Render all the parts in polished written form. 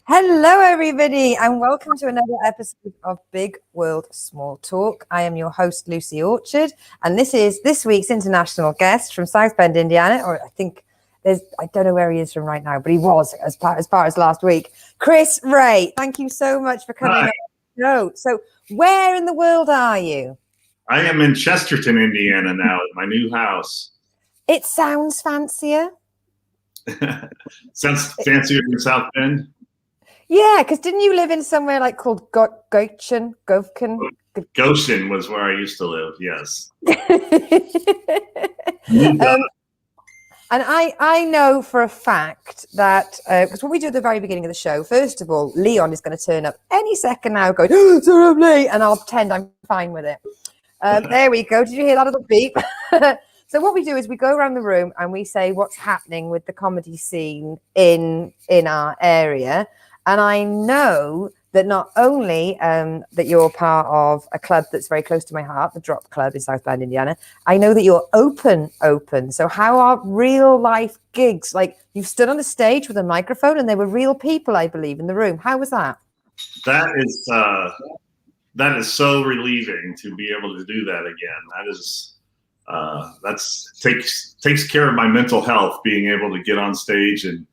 Hello, everybody, and welcome to another episode of Big World Small Talk. I am your host, Lucy Orchard, and this is this week's international guest from South Bend, Indiana, or I don't know where he is from right now, but he was as far as last week. Chris Rahe, thank you so much for coming on the show. So where in the world are you? I am in Chesterton, Indiana now at my new house. It sounds fancier. Sounds fancier than South Bend? Yeah, because didn't you live in somewhere like called Goshen? Goshen was where I used to live, yes. And I know for a fact that, because what we do at the very beginning of the show, first of all, Leon is going to turn up any second now going, oh, it's lovely, and I'll pretend I'm fine with it. There we go. Did you hear that little beep? So what we do is we go around the room and we say what's happening with the comedy scene in our area. And I know that not only that you're part of a club that's very close to my heart, the Drop Club in South Bend, Indiana. I know that you're open. So how are real life gigs? Like you stood on a stage with a microphone and there were real people, I believe, in the room. How was that? That is so relieving to be able to do that again. That takes care of my mental health, being able to get on stage and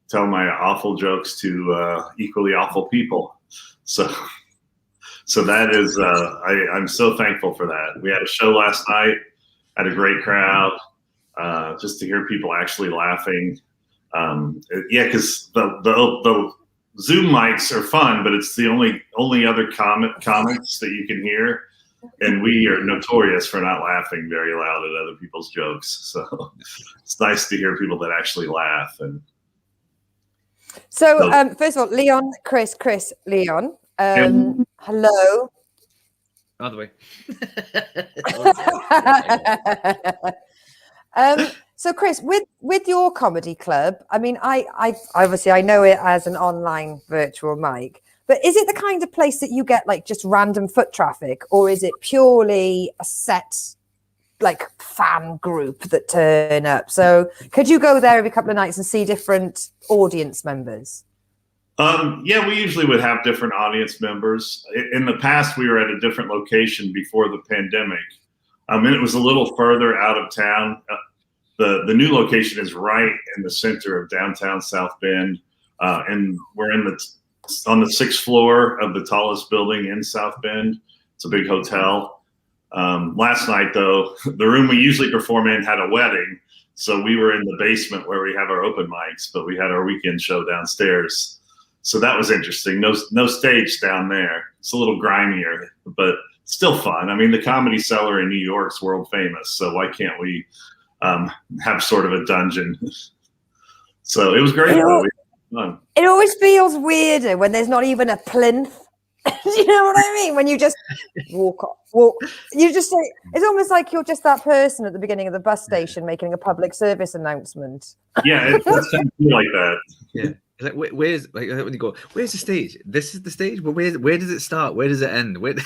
tell my awful jokes to equally awful people. So that is, I'm so thankful for that. We had a show last night, had a great crowd, just to hear people actually laughing. Because the Zoom mics are fun, but it's the only other comics that you can hear. And we are notorious for not laughing very loud at other people's jokes. So it's nice to hear people that actually laugh. So, first of all, Leon, Chris, Leon, hello. By the way. So, Chris, with your comedy club, I mean, I obviously I know it as an online virtual mic, but is it the kind of place that you get like just random foot traffic, or is it purely a set like fan group that turn up? So could you go there every couple of nights and see different audience members? Yeah, we usually would have different audience members. In the past, we were at a different location before the pandemic. And it was a little further out of town. The new location is right in the center of downtown South Bend. And we're on the sixth floor of the tallest building in South Bend. It's a big hotel. Last night, though, the room we usually perform in had a wedding. So we were in the basement where we have our open mics, but we had our weekend show downstairs. So that was interesting. No stage down there. It's a little grimier, but still fun. I mean, the Comedy Cellar in New York's world famous. So why can't we have sort of a dungeon? So it was great. It always feels weirder when there's not even a plinth. You know what I mean? When you just walk, you just say, it's almost like you're just that person at the beginning of the bus station making a public service announcement. Yeah, it does kind of feel like that. Yeah. It's like, where's like when you go, where's the stage? This is the stage, but where does it start? Where does it end? And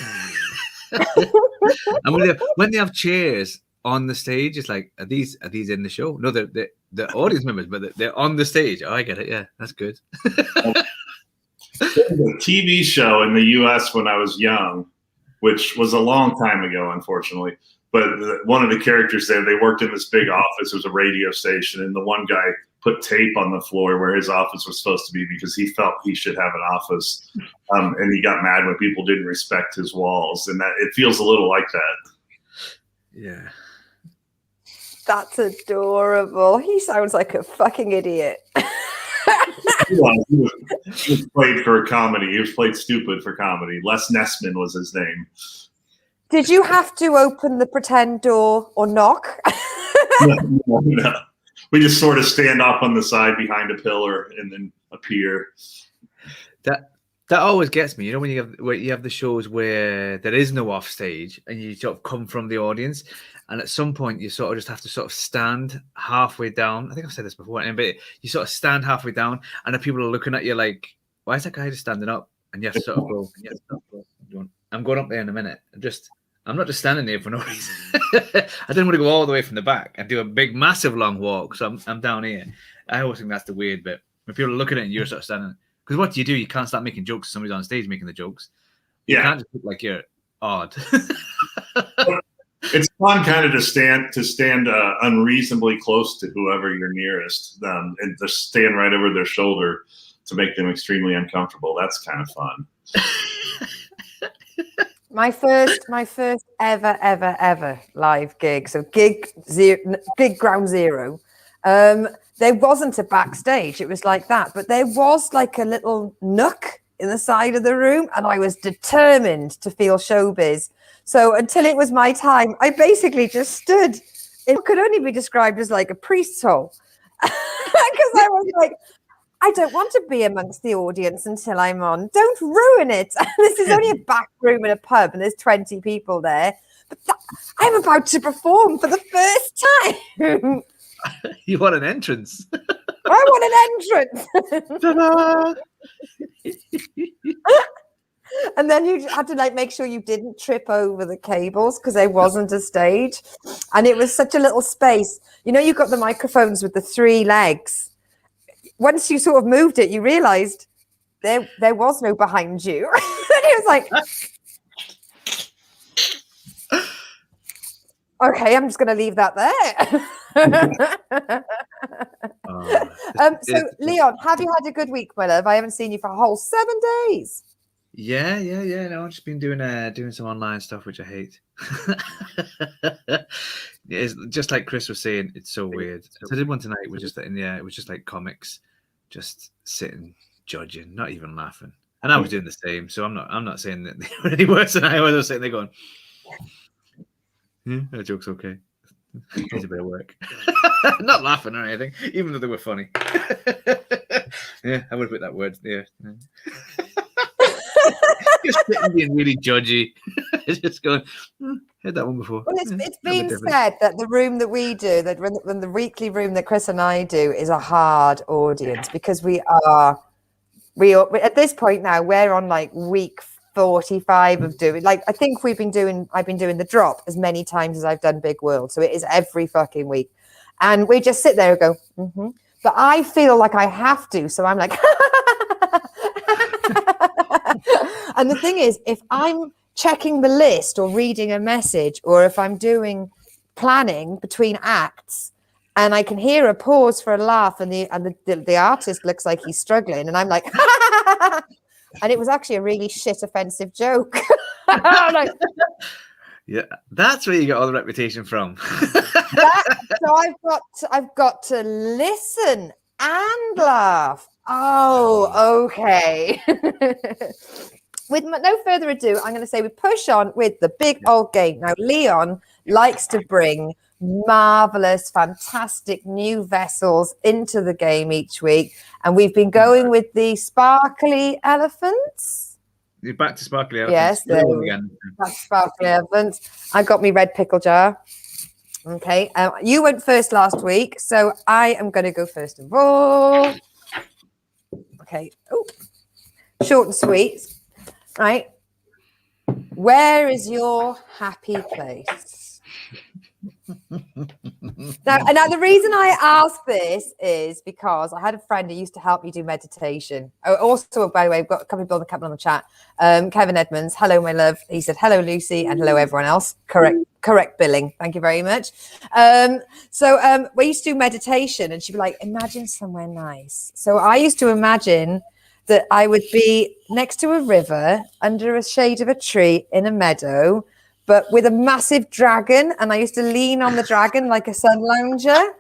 when they have chairs on the stage, it's like, are these in the show? No, they're audience members, but they're on the stage. Oh, I get it. Yeah, that's good. There was a TV show in the U.S. when I was young, which was a long time ago, unfortunately. But one of the characters there, they worked in this big office. It was a radio station, and the one guy put tape on the floor where his office was supposed to be because he felt he should have an office. And he got mad when people didn't respect his walls, and that it feels a little like that. Yeah. That's adorable. He sounds like a fucking idiot. He was played for comedy. He was played stupid for comedy. Les Nessman was his name. Did you have to open the pretend door or knock? No. We just sort of stand off on the side behind a pillar and then appear. That always gets me. You know, when you have the shows where there is no off stage and you sort of come from the audience, and at some point you sort of just have to sort of stand halfway down. I think I've said this before, but you sort of stand halfway down, and the people are looking at you like, "Why is that guy just standing up?" And you have to sort of go. I'm going up there in a minute. I'm not just standing there for no reason. I didn't want to go all the way from the back and do a big, massive long walk. So I'm down here. I always think that's the weird bit when people are looking at it and you're sort of standing. Because what do? You can't start making jokes. Somebody's on stage making the jokes. You Yeah. can't just look like you're odd. It's fun kind of to stand unreasonably close to whoever you're nearest, and just stand right over their shoulder to make them extremely uncomfortable. That's kind of fun. My first ever live gig. So gig ground zero. There wasn't a backstage. It was like that, but there was like a little nook in the side of the room, and I was determined to feel showbiz. So until it was my time, I basically just stood. It could only be described as like a priest's hole, because I was like, I don't want to be amongst the audience until I'm on. Don't ruin it. This is only a back room in a pub, and there's 20 people there. But I'm about to perform for the first time. You want an entrance? I want an entrance. Ta-da! And then you had to like make sure you didn't trip over the cables because there wasn't a stage, and it was such a little space. You know, you've got the microphones with the 3 legs. Once you sort of moved it, you realized there was no behind you. And it was like, okay, I'm just going to leave that there. So, Leon, have you had a good week, my love? I haven't seen you for a whole 7 days. Yeah. No, I've just been doing some online stuff, which I hate. It's just like Chris was saying, it's so weird. So I did one tonight, which is it was just like comics, just sitting, judging, not even laughing. And I was doing the same, so I'm not saying that they were any worse than I was. I was sitting there going, that joke's okay. It's a bit of work. Not laughing or anything, even though they were funny. Yeah, I would put that word. Yeah. Just sitting being really judgy. It's just going, heard that one before. Well, it's been said that the room that we do, that when the weekly room that Chris and I do, is a hard audience because we are at this point now, we're on like week 45 of doing, like, I think I've been doing the drop as many times as I've done Big World. So it is every fucking week. And we just sit there and go, but I feel like I have to. So I'm like, and the thing is, if I'm checking the list or reading a message, or if I'm doing planning between acts and I can hear a pause for a laugh and the artist looks like he's struggling and I'm like, and it was actually a really shit offensive joke. Like, yeah, that's where you get all the reputation from. So I've got to listen and laugh. Oh, okay. With no further ado, I'm going to say we push on with the big old game. Now, Leon likes to bring marvelous, fantastic new vessels into the game each week. And we've been going with the sparkly elephants. You're back to sparkly elephants. Yes, again. That's sparkly elephants. I got me red pickle jar. Okay, you went first last week, so I am going to go first of all. Okay, short and sweet. Right, where is your happy place? Now, the reason I ask this is because I had a friend who used to help me do meditation. Oh, also, by the way, we've got a couple of people on the chat. Kevin Edmonds, hello, my love. He said, hello, Lucy, and hello, everyone else. Correct billing. Thank you very much. So we used to do meditation, and she'd be like, imagine somewhere nice. So I used to imagine that I would be next to a river, under a shade of a tree, in a meadow, but with a massive dragon, and I used to lean on the dragon like a sun lounger,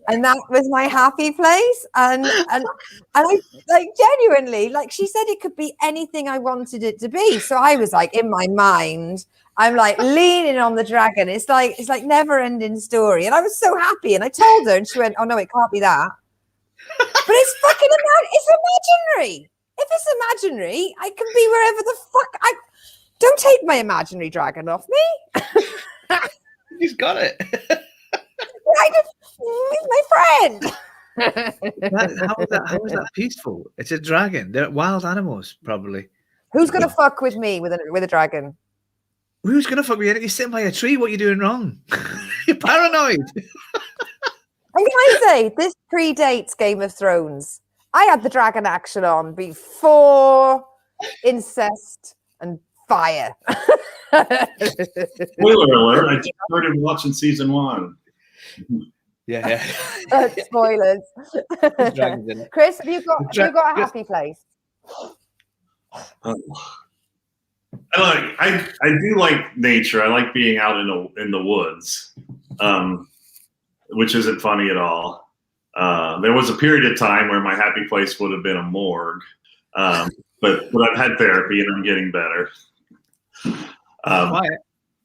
and that was my happy place. And I like genuinely, like she said, it could be anything I wanted it to be. So I was like, in my mind, I'm like leaning on the dragon. It's like never ending story, and I was so happy. And I told her, and she went, "Oh no, it can't be that." But it's fucking it's imaginary. If it's imaginary, I can be wherever the fuck I. Don't take my imaginary dragon off me. He's got it. He's my friend. How is that peaceful? It's a dragon. They're wild animals, probably. Who's gonna fuck with me with a dragon? Who's gonna fuck with you? You're sitting by a tree. What are you doing wrong? You're paranoid. And can I say this predates Game of Thrones? I had the dragon action on before incest and fire. Spoiler alert! I just started watching season 1. Yeah. Spoilers. Dragons in it. Chris, have you got a happy place? I do like nature. I like being out in the woods, which isn't funny at all. There was a period of time where my happy place would have been a morgue, but I've had therapy and I'm getting better.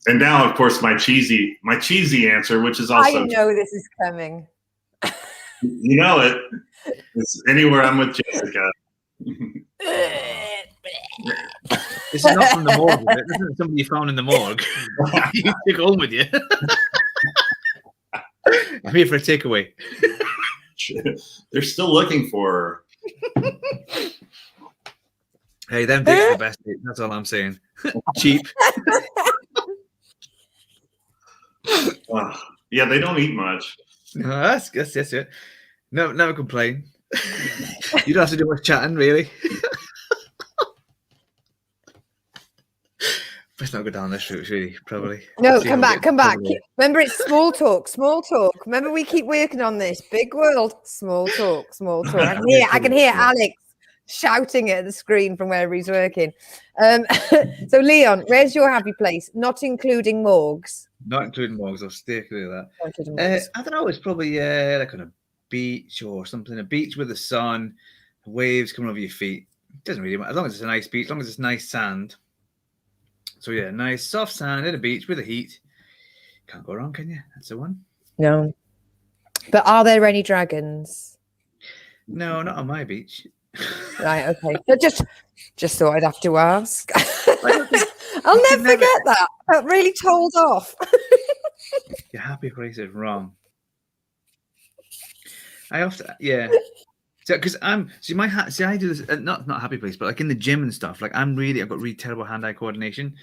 And now, of course, my cheesy answer, which is also I know this is coming. You know it. It's anywhere I'm with Jessica. This is not from the morgue, is it? This isn't somebody you found in the morgue. You took home with you. I'm here for a takeaway. They're still looking for her. Hey, them dicks are the best. That's all I'm saying. Cheap. Yeah, they don't eat much. No, that's it. No, never complain. You don't have to do much chatting, really. Let's not go down this route, really, probably. No, come back. Remember, it's small talk. Remember, we keep working on this. Big world, small talk. I can hear Alex shouting it at the screen from wherever he's working. So, Leon, where's your happy place? Not including morgues. Not including morgues. I'll stay clear of that. I don't know. It's probably like on a beach or something. A beach with the sun, waves coming over your feet. It doesn't really matter. As long as it's a nice beach, as long as it's nice sand. So yeah, nice soft sand at a beach with the heat. Can't go wrong, can you? That's the one. No. But are there any dragons? No, not on my beach. Right, okay. But just thought I'd have to ask. I'll never forget that. That really told off. Your happy place is wrong. I often, yeah. Because I do this not happy place, but like in the gym and stuff. Like I've got really terrible hand-eye coordination,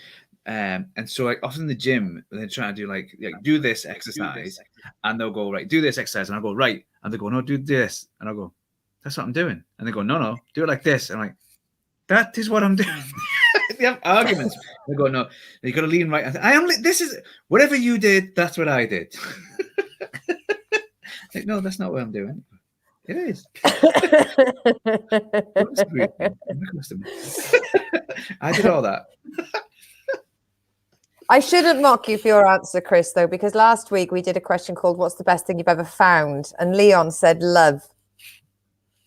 and so like often in the gym they're trying to do like do this exercise, and they'll go right, do this exercise, and I'll go right, and they go no, do this, and I'll go, that's what I'm doing, and they go no, do it like this, and I'm like, that is what I'm doing. They have arguments. They go no, you got to lean right. This is whatever you did, that's what I did. Like no, that's not what I'm doing. It is. I did all that. I shouldn't mock you for your answer, Chris, though, because last week we did a question called "What's the best thing you've ever found?" and Leon said love.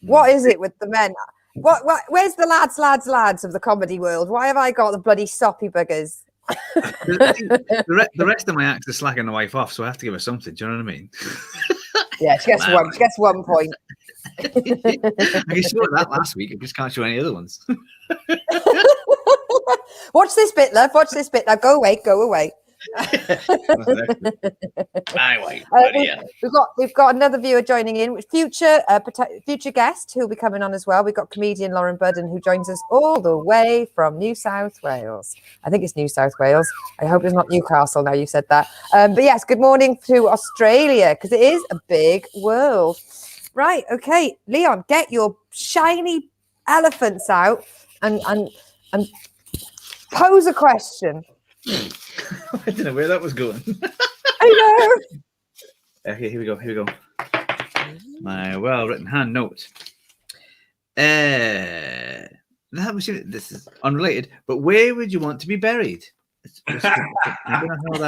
What is it with the men? What? Where's the lads of the comedy world? Why have I got the bloody soppy buggers? The rest of my acts are slacking the wife off, so I have to give her something. Do you know what I mean? Yeah, she gets one. She gets 1 point. I can show that last week. I just can't show any other ones. Watch this bit, love. Watch this bit. Now go away. Go away. We've got another viewer joining in, future guest who'll be coming on as well. We've got comedian Lauren Budden, who joins us all the way from New South Wales. I think it's New South Wales. I hope it's not Newcastle now you said that. But yes, good morning to Australia, because it is a big world. Right, okay, Leon, get your shiny elephants out and pose a question. I don't know where that was going. I know. Okay, here we go. My well-written hand note. This is unrelated, but where would you want to be buried? I don't know how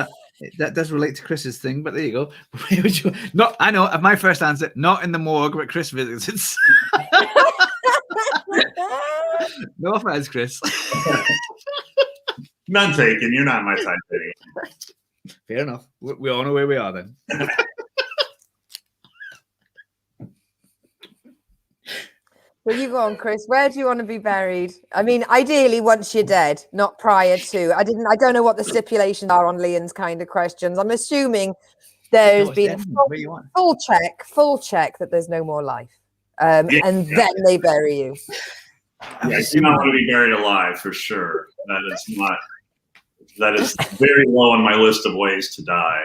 that does relate to Chris's thing, but there you go. Where would you? Not, I know. My first answer: not in the morgue where Chris visits. No offense, Chris. None taken. You're not my type anyway. Fair enough. We all know where we are then. Well, you go on, Chris. Where do you want to be buried? I mean, ideally, once you're dead, not prior to. I don't know what the stipulations are on Leon's kind of questions. I'm assuming there's been a full check that there's no more life, and then they bury you. Yeah, you don't want to be buried alive for sure. That is very low on my list of ways to die.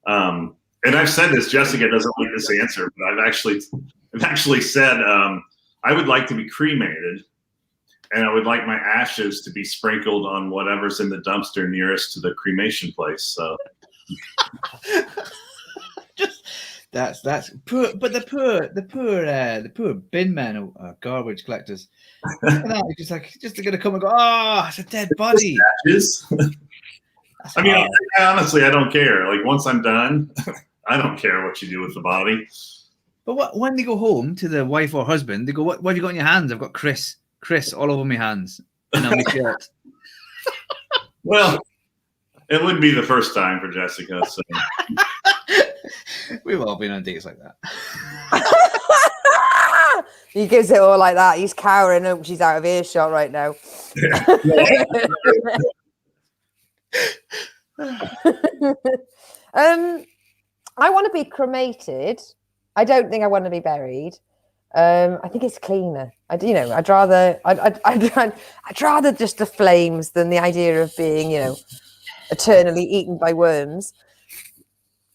And I've said this. Jessica doesn't like this answer, but I've actually said I would like to be cremated, and I would like my ashes to be sprinkled on whatever's in the dumpster nearest to the cremation place. So that's poor, but the poor bin men or garbage collectors. Just they're gonna come and go. Oh, it's a dead body. ashes. I mean, honestly, I don't care. Like once I'm done, I don't care what you do with the body. But when they go home to the wife or husband, they go, "What have you got in your hands?" I've got Chris all over my hands and on my shirt. Well, it would be the first time for Jessica. So. We've all been on dates like that. He gives it all like that. He's cowering up. She's out of earshot right now. I want to be cremated. I don't think I want to be buried. I think it's cleaner. I'd rather just the flames than the idea of being, eternally eaten by worms.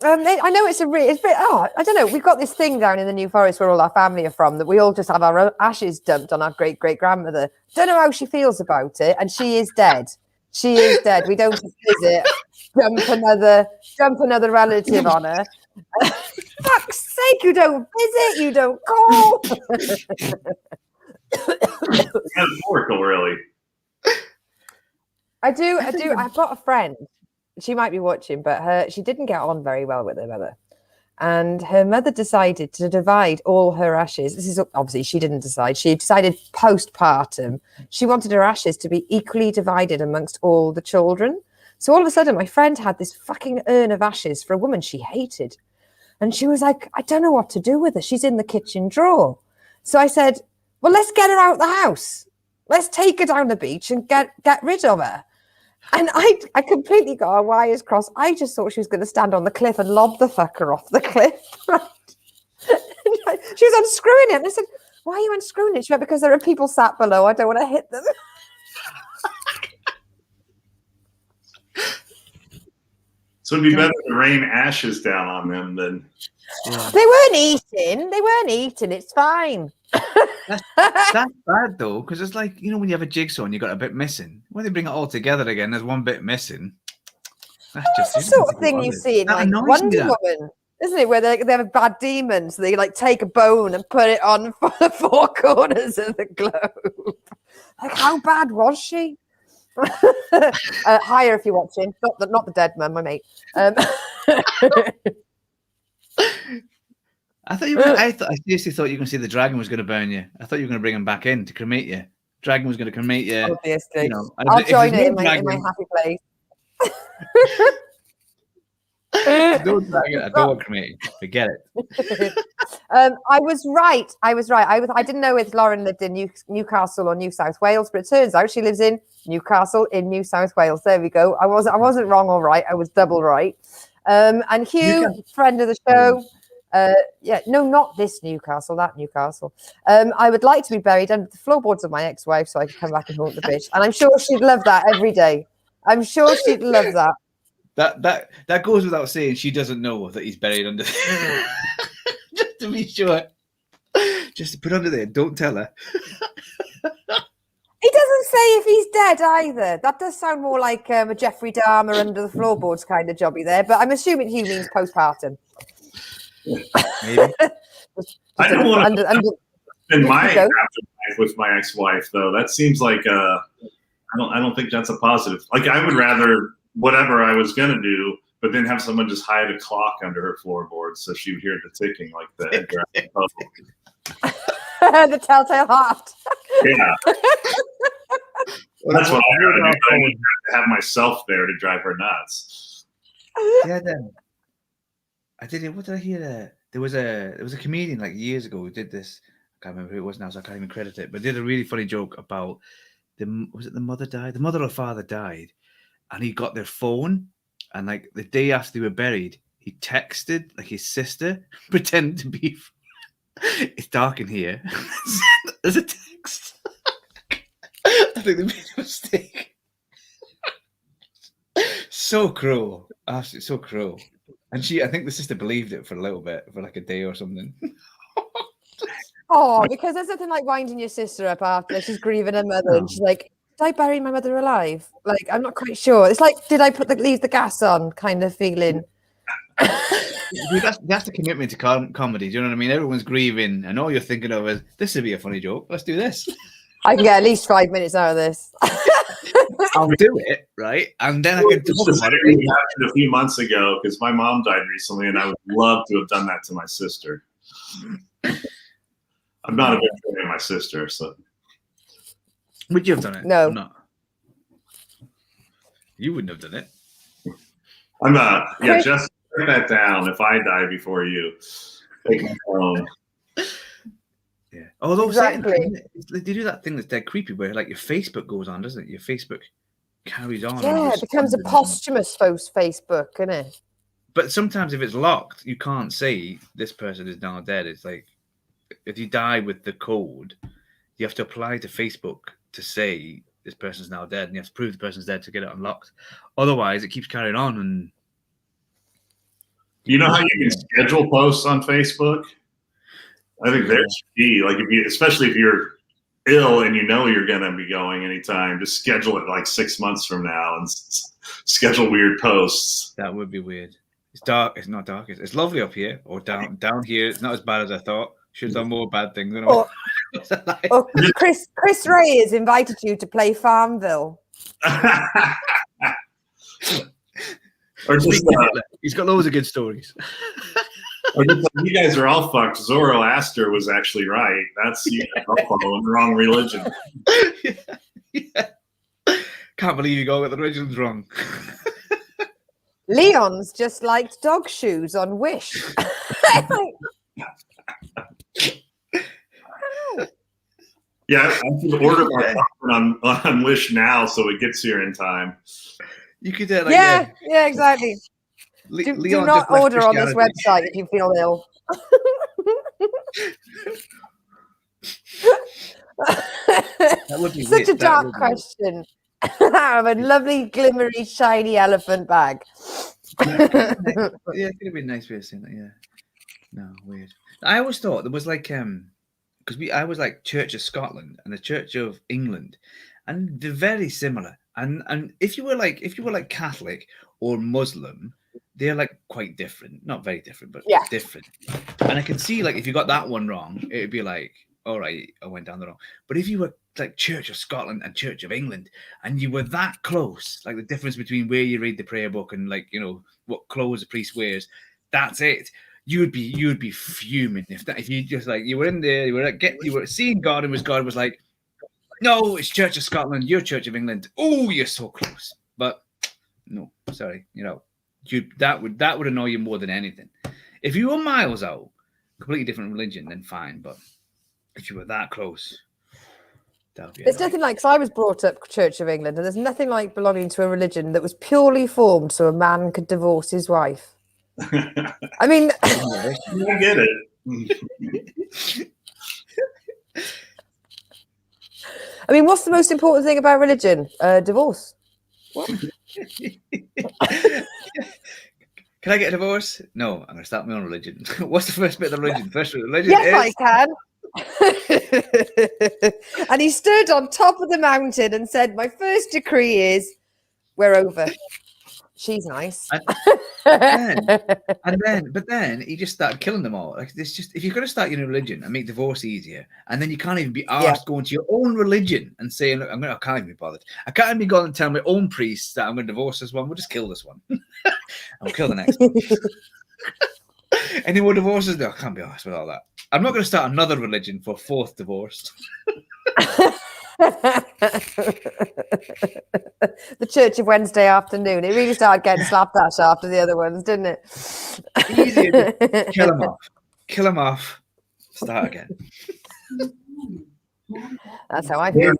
I know it's a bit. I don't know. We've got this thing down in the New Forest where all our family are from that we all just have our ashes dumped on our great grandmother. Don't know how she feels about it, and she is dead. She is dead. We don't visit. Dump another relative on her. Fuck's sake! You don't visit. You don't call. Metaphorical, really. I do. I've got a friend. She might be watching, but she didn't get on very well with her mother. And her mother decided to divide all her ashes. This is obviously she didn't decide. She decided postpartum. She wanted her ashes to be equally divided amongst all the children. So all of a sudden, my friend had this fucking urn of ashes for a woman she hated. And she was like, I don't know what to do with her. She's in the kitchen drawer. So I said, well, let's get her out the house. Let's take her down the beach and get rid of her. And I completely got our wires crossed. I just thought she was going to stand on the cliff and lob the fucker off the cliff. She was unscrewing it. And I said, why are you unscrewing it? She went, because there are people sat below. I don't want to hit them. So it'd be better to rain ashes down on them than. Yeah. They weren't eating. It's fine. That's bad though, because it's like, when you have a jigsaw and you got a bit missing. When they bring it all together again, there's one bit missing. That's the sort of thing you see in like Wonder Woman, isn't it? Where they have bad demons, so they like take a bone and put it on for the four corners of the globe. Like, how bad was she? Higher if you're watching, not the dead man, my mate. I seriously thought you were going to say the dragon was going to burn you. I thought you were going to bring him back in to cremate you. Dragon was going to cremate you. Obviously, I'll join it in my happy place. No dragon, I don't want to cremate you. Forget it. I was right. I didn't know if Lauren lived in Newcastle or New South Wales, but it turns out she lives in Newcastle in New South Wales. There we go. I wasn't wrong or right. I was double right. And Hugh, friend of the show. No, not this Newcastle, that Newcastle. I would like to be buried under the floorboards of my ex-wife so I could come back and haunt the bitch. And I'm sure she'd love that every day. I'm sure she'd love that. That goes without saying. She doesn't know that he's buried under there. Just to be sure. Just to put under there. Don't tell her. He doesn't say if he's dead either. That does sound more like a Jeffrey Dahmer under the floorboards kind of jobby there. But I'm assuming he means postpartum. Maybe. I don't want to spend my afterlife with my ex-wife, though. That seems like I don't think that's a positive. Like, I would rather whatever I was gonna do, but then have someone just hide a clock under her floorboard so she would hear the ticking like the Edgar Allan Poe. The telltale heart. Yeah. That's what I gotta do. I wouldn't have to have myself there to drive her nuts. Yeah, then. I did it. What did I hear? There was a comedian like years ago who did this. I can't remember who it was now, so I can't even credit it. But did a really funny joke about was it the mother died? The mother or father died, and he got their phone, and like the day after they were buried, he texted like his sister, pretending to be. It's dark in here. There's a text. I think they made a mistake. So cruel, absolutely so cruel. And I think the sister believed it for a little bit, for like a day or something. Oh, because there's nothing like winding your sister up after she's grieving her mother, and she's like, "Did I bury my mother alive?" Like, I'm not quite sure. It's like, did I leave the gas on? Kind of feeling. That's the commitment to comedy. Do you know what I mean? Everyone's grieving, and all you're thinking of is, "This would be a funny joke. Let's do this." I can get at least 5 minutes out of this. I'll do it, right? And then I can talk about it. It happened a few months ago because my mom died recently, and I would love to have done that to my sister. I'm not a big fan of my sister, so. Would you have done it? No. Or not? You wouldn't have done it. I'm not. Yeah, just write that down. If I die before you, take my phone. Yeah. Although Exactly. they do that thing that's dead creepy, where like your Facebook goes on, doesn't it? Your Facebook carries on. Yeah, it becomes a posthumous Facebook, isn't it? But sometimes if it's locked, you can't say this person is now dead. It's like if you die with the code, you have to apply to Facebook to say this person's now dead, and you have to prove the person's dead to get it unlocked. Otherwise, it keeps carrying on. And you know how you can schedule posts on Facebook? I think there's key. Like especially if you're ill and you know you're gonna be going anytime, just schedule it like 6 months from now and schedule weird posts. that would be weird. It's dark. It's not dark. It's lovely up here, or down here. It's not as bad as I thought. Should have done more bad things. Oh, Chris Rahe has invited you to play Farmville. Or just, he's got loads of good stories. or just like, you guys are all fucked. Zoroaster was actually right. That's following the wrong religion. Yeah. Can't believe you got the religion's wrong. Leon's just liked dog shoes on Wish. Yeah, I can order my on Wish now, so it gets here in time. You could do it like yeah, exactly. Do not order on this website if you feel ill. That would be Such a dark question. Have a lovely, glimmery, shiny elephant bag. Yeah, it could have been a nice way of saying that. Yeah. No, weird. I always thought there was like because I was like Church of Scotland and the Church of England, and they're very similar. And if you were like Catholic or Muslim, they're like quite different. Not very different, but different. And I can see like if you got that one wrong, it'd be like, all right, I went down the wrong. But if you were like Church of Scotland and Church of England, and you were that close, like the difference between where you read the prayer book and like what clothes the priest wears, that's it. You'd be fuming if you just like you were in there, you were seeing God, and God was like, no, it's Church of Scotland, you're Church of England. Oh, you're so close. But no, sorry, that would annoy you more than anything. If you were miles out, completely different religion, then fine. But if you were that close, that would be There's nothing like, because I was brought up Church of England, and there's nothing like belonging to a religion that was purely formed so a man could divorce his wife. I mean, I get it. I mean, what's the most important thing about religion? Divorce. What? Can I get a divorce? No, I'm going to start my own religion. What's the first bit of the religion? First religion yes, I can. And he stood on top of the mountain and said, my first decree is, we're over. She's nice. But then he just started killing them all. Like this, just if you're going to start your new religion and make divorce easier, and then you can't even be asked going to your own religion and saying, "Look, I can't even be bothered. I can't even be going and tell my own priest that I'm going to divorce this one. We'll just kill this one. I'll kill the next one." Any more divorces? No, I can't be asked with all that. I'm not going to start another religion for fourth divorce. The Church of Wednesday afternoon. It really started getting slapdash after the other ones, didn't it? Easier to kill them off. Kill them off. Start again. That's how I feel.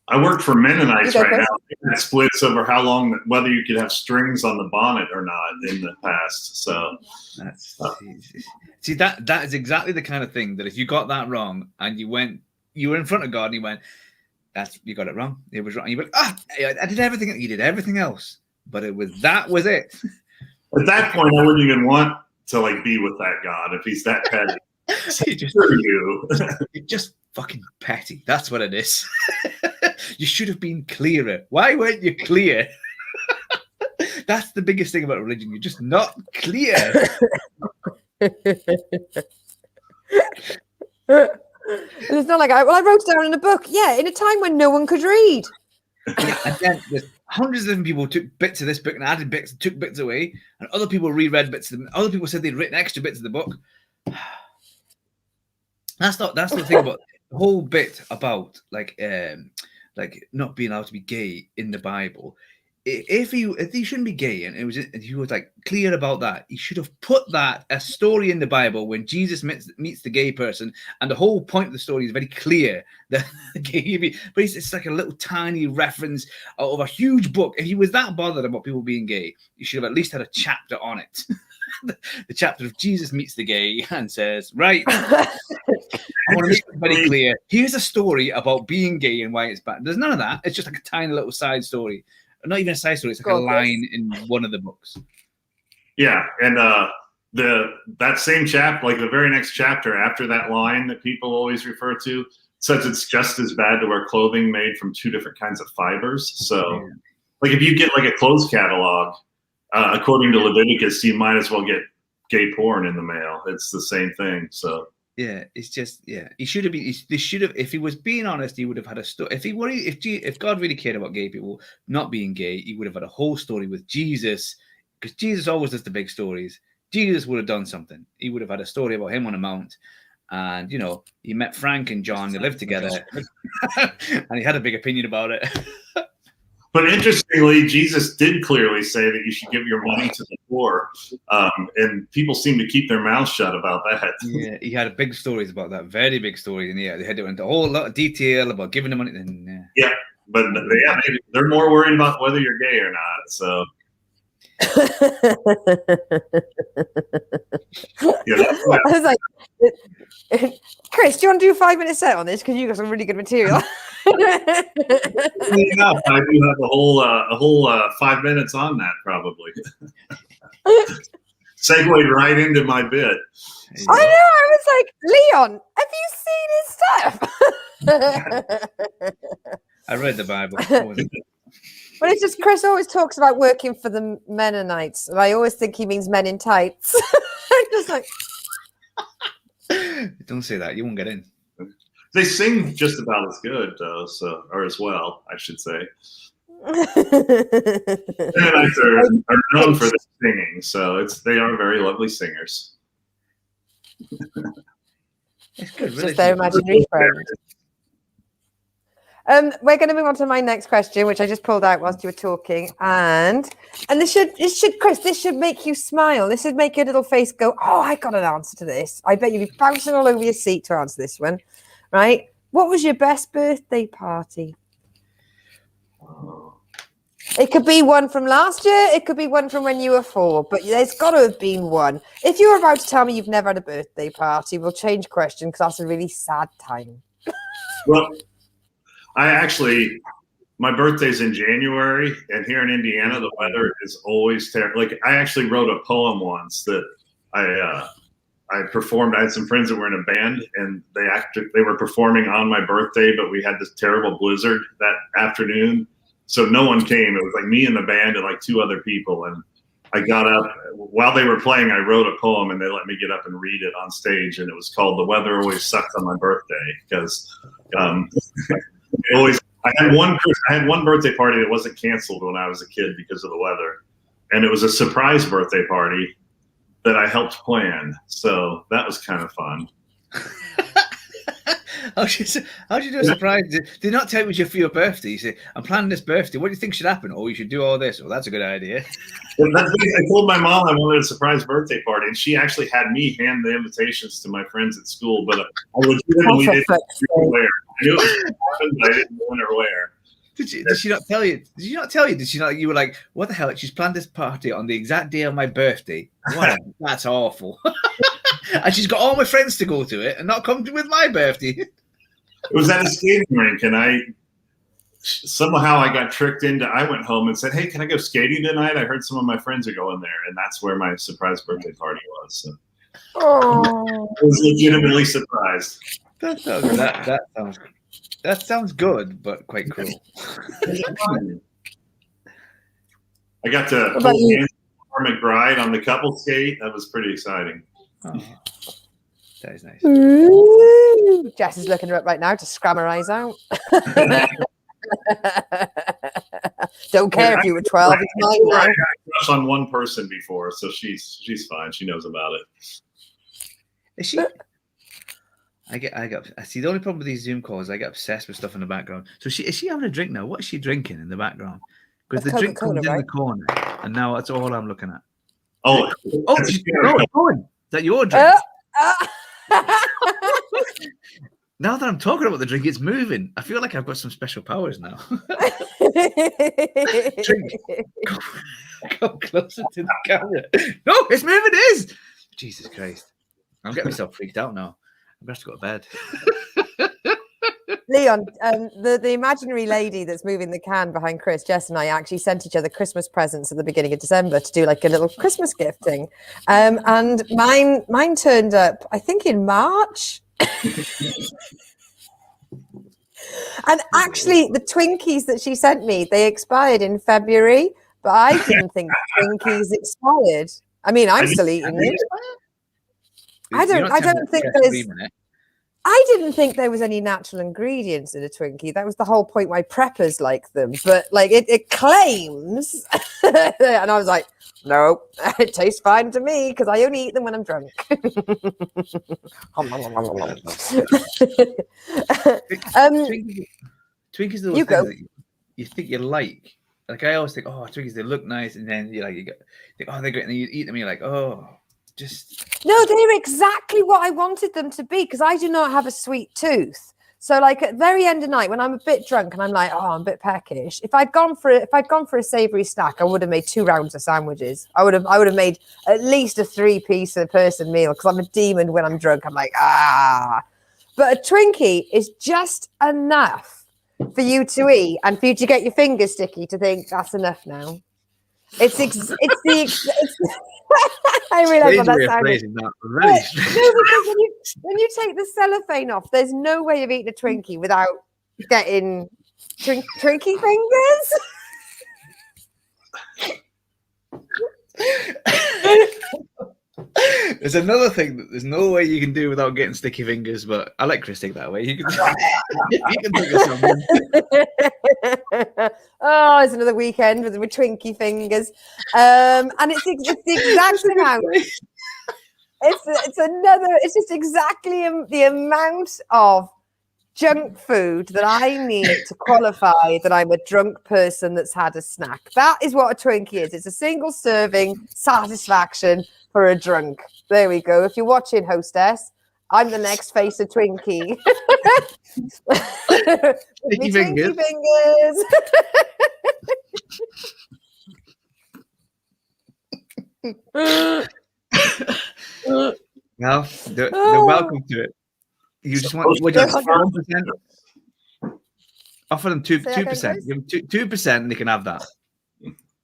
I work for Mennonites right now. It splits over how long, whether you could have strings on the bonnet or not in the past. So see that is exactly the kind of thing that if you got that wrong and you were in front of God and you went, you got it wrong. It was wrong. You went, I did everything. You did everything else, but that was it. At that point, I wouldn't even want to like be with that God if he's that petty. You're just fucking petty. That's what it is. You should have been clearer. Why weren't you clear? That's the biggest thing about religion. You're just not clear. And it's not like I wrote it down in a book. Yeah, in a time when no one could read. Yeah, and then there's hundreds of different people took bits of this book and added bits, took bits away, and other people reread bits of them. Other people said they'd written extra bits of the book. That's the thing about the whole bit about like not being allowed to be gay in the Bible. If he shouldn't be gay and he was like clear about that, he should have put that a story in the Bible when Jesus meets the gay person, and the whole point of the story is very clear that gay, but it's like a little tiny reference of a huge book. If he was that bothered about people being gay, he should have at least had a chapter on it. The chapter of Jesus meets the gay and says, right, I want to make it very clear. Here's a story about being gay and why it's bad. There's none of that. It's just like a tiny little side story. Not even a side story. It's like a line in one of the books. Yeah, and that same chapter, like the very next chapter after that line that people always refer to, says it's just as bad to wear clothing made from two different kinds of fibers. So, like if you get like a clothes catalog, according to Leviticus, you might as well get gay porn in the mail. It's the same thing. So. Yeah, it's just he should have been. This should have, if he was being honest, he would have had a story. If God really cared about gay people not being gay, he would have had a whole story with Jesus, because Jesus always does the big stories. Jesus would have done something. He would have had a story about him on a mount, and he met Frank and John. They lived together, and he had a big opinion about it. But interestingly, Jesus did clearly say that you should give your money to the poor, and people seem to keep their mouths shut about that. Yeah, he had big stories about that, very big stories, and they had to go into a whole lot of detail about giving the money. And, yeah, but they're more worried about whether you're gay or not. So. I was like, Chris, do you want to do a 5-minute set on this? Because you got some really good material. Enough. I do have a whole 5 minutes on that, probably. Segued right into my bit. I know. I was like, Leon, have you seen his stuff? I read the Bible. But it's just Chris always talks about working for the Mennonites, and I always think he means men in tights. I'm just like, don't say that. You won't get in. They sing just about as good, though, or as well, I should say. Mennonites are known for their singing, so they are very lovely singers. It's good. Just their imaginary friend. We're going to move on to my next question, which I just pulled out whilst you were talking, and this should Chris, this should make you smile. This should make your little face go, "Oh, I got an answer to this." I bet you'd be bouncing all over your seat to answer this one, right? What was your best birthday party? It could be one from last year. It could be one from when you were 4, but there's got to have been one. If you're about to tell me you've never had a birthday party, we'll change question because that's a really sad time. Well. My birthday's in January, and here in Indiana, the weather is always terrible. Like, I actually wrote a poem once that I performed. I had some friends that were in a band, and they were performing on my birthday, but we had this terrible blizzard that afternoon, so no one came. It was like me and the band and like 2 other people, and I got up while they were playing. I wrote a poem, and they let me get up and read it on stage, and it was called "The Weather Always Sucks on My Birthday," because. I had one birthday party that wasn't canceled when I was a kid because of the weather, and it was a surprise birthday party that I helped plan. So that was kind of fun. How'd you do a surprise? Did they not tell you it was for your birthday? You say, "I'm planning this birthday. What do you think should happen?" "Oh, you should do all this." "Well, that's a good idea." I told my mom I wanted a surprise birthday party, and she actually had me hand the invitations to my friends at school. But I legitimately didn't know where. I knew it was happened, but I didn't know where. Did she not tell you? Did she not tell you? Did she not? You were like, "What the hell? She's planned this party on the exact day of my birthday. That's awful." And she's got all my friends to go to it and not come with my birthday. It was at a skating rink, and somehow I got tricked into. I went home and said, "Hey, can I go skating tonight? I heard some of my friends are going there," and that's where my surprise birthday party was. So. Oh. I was legitimately surprised. That sounds good, but quite cruel. I got to What about hold you? hands with McBride on the couple skate. That was pretty exciting. Oh, that is nice. Ooh. Jess is looking her up right now to scram her eyes out. Don't care if you were 12. It's mine now. I had a crush on one person before, so she's fine. She knows about it. Is she? I see. The only problem with these Zoom calls, I get obsessed with stuff in the background. So is she having a drink now? What is she drinking in the background? Because the That's drink Coca-Cola, comes in right? the corner, and now that's all I'm looking at. Oh, It's going. Is that your drink? Now that I'm talking about the drink, it's moving. I feel like I've got some special powers now. Drink. Go closer to the camera. No, it's moving. It is. Jesus Christ. I'm getting myself freaked out now. I'm going to have to go to bed. Leon, the imaginary lady that's moving the can behind Chris, Jess and I actually sent each other Christmas presents at the beginning of December to do like a little Christmas gifting. And mine turned up, I think, in March. And actually, the Twinkies that she sent me, they expired in February, but I didn't think Twinkies expired. I mean, I'm still eating them. I don't think there's. I didn't think there was any natural ingredients in a Twinkie. That was the whole point why preppers like them. But like it claims, and I was like, no, it tastes fine to me because I only eat them when I'm drunk. Twinkies are those things that you think you like. Like I always think, oh, Twinkies, they look nice, and then you think, oh, they're great, and then you eat them, and you're like, oh. No, they're exactly what I wanted them to be because I do not have a sweet tooth. So, like at the very end of the night, when I'm a bit drunk and I'm like, oh, I'm a bit peckish. If I'd gone for a savoury snack, I would have made 2 rounds of sandwiches. I would have made at least a 3-piece a person meal because I'm a demon when I'm drunk. I'm like, ah. But a Twinkie is just enough for you to eat and for you to get your fingers sticky to think that's enough now. I realise what that sounded. Really no, because when you take the cellophane off, there's no way of eating a Twinkie without getting Twinkie fingers. There's another thing that there's no way you can do without getting sticky fingers, but I like Chris that way. You can think of something. Oh, it's another weekend with Twinkie fingers, and it's the exact amount. It's just exactly the amount of junk food that I need to qualify that I'm a drunk person that's had a snack. That is what a Twinkie is. It's a single serving satisfaction for a drunk. There we go. If you're watching, hostess, I'm the next face of Twinkie. Sticky fingers. Well, they're welcome to it. You just want 1%. Offer them 2%. Give them 2%, and they can have that.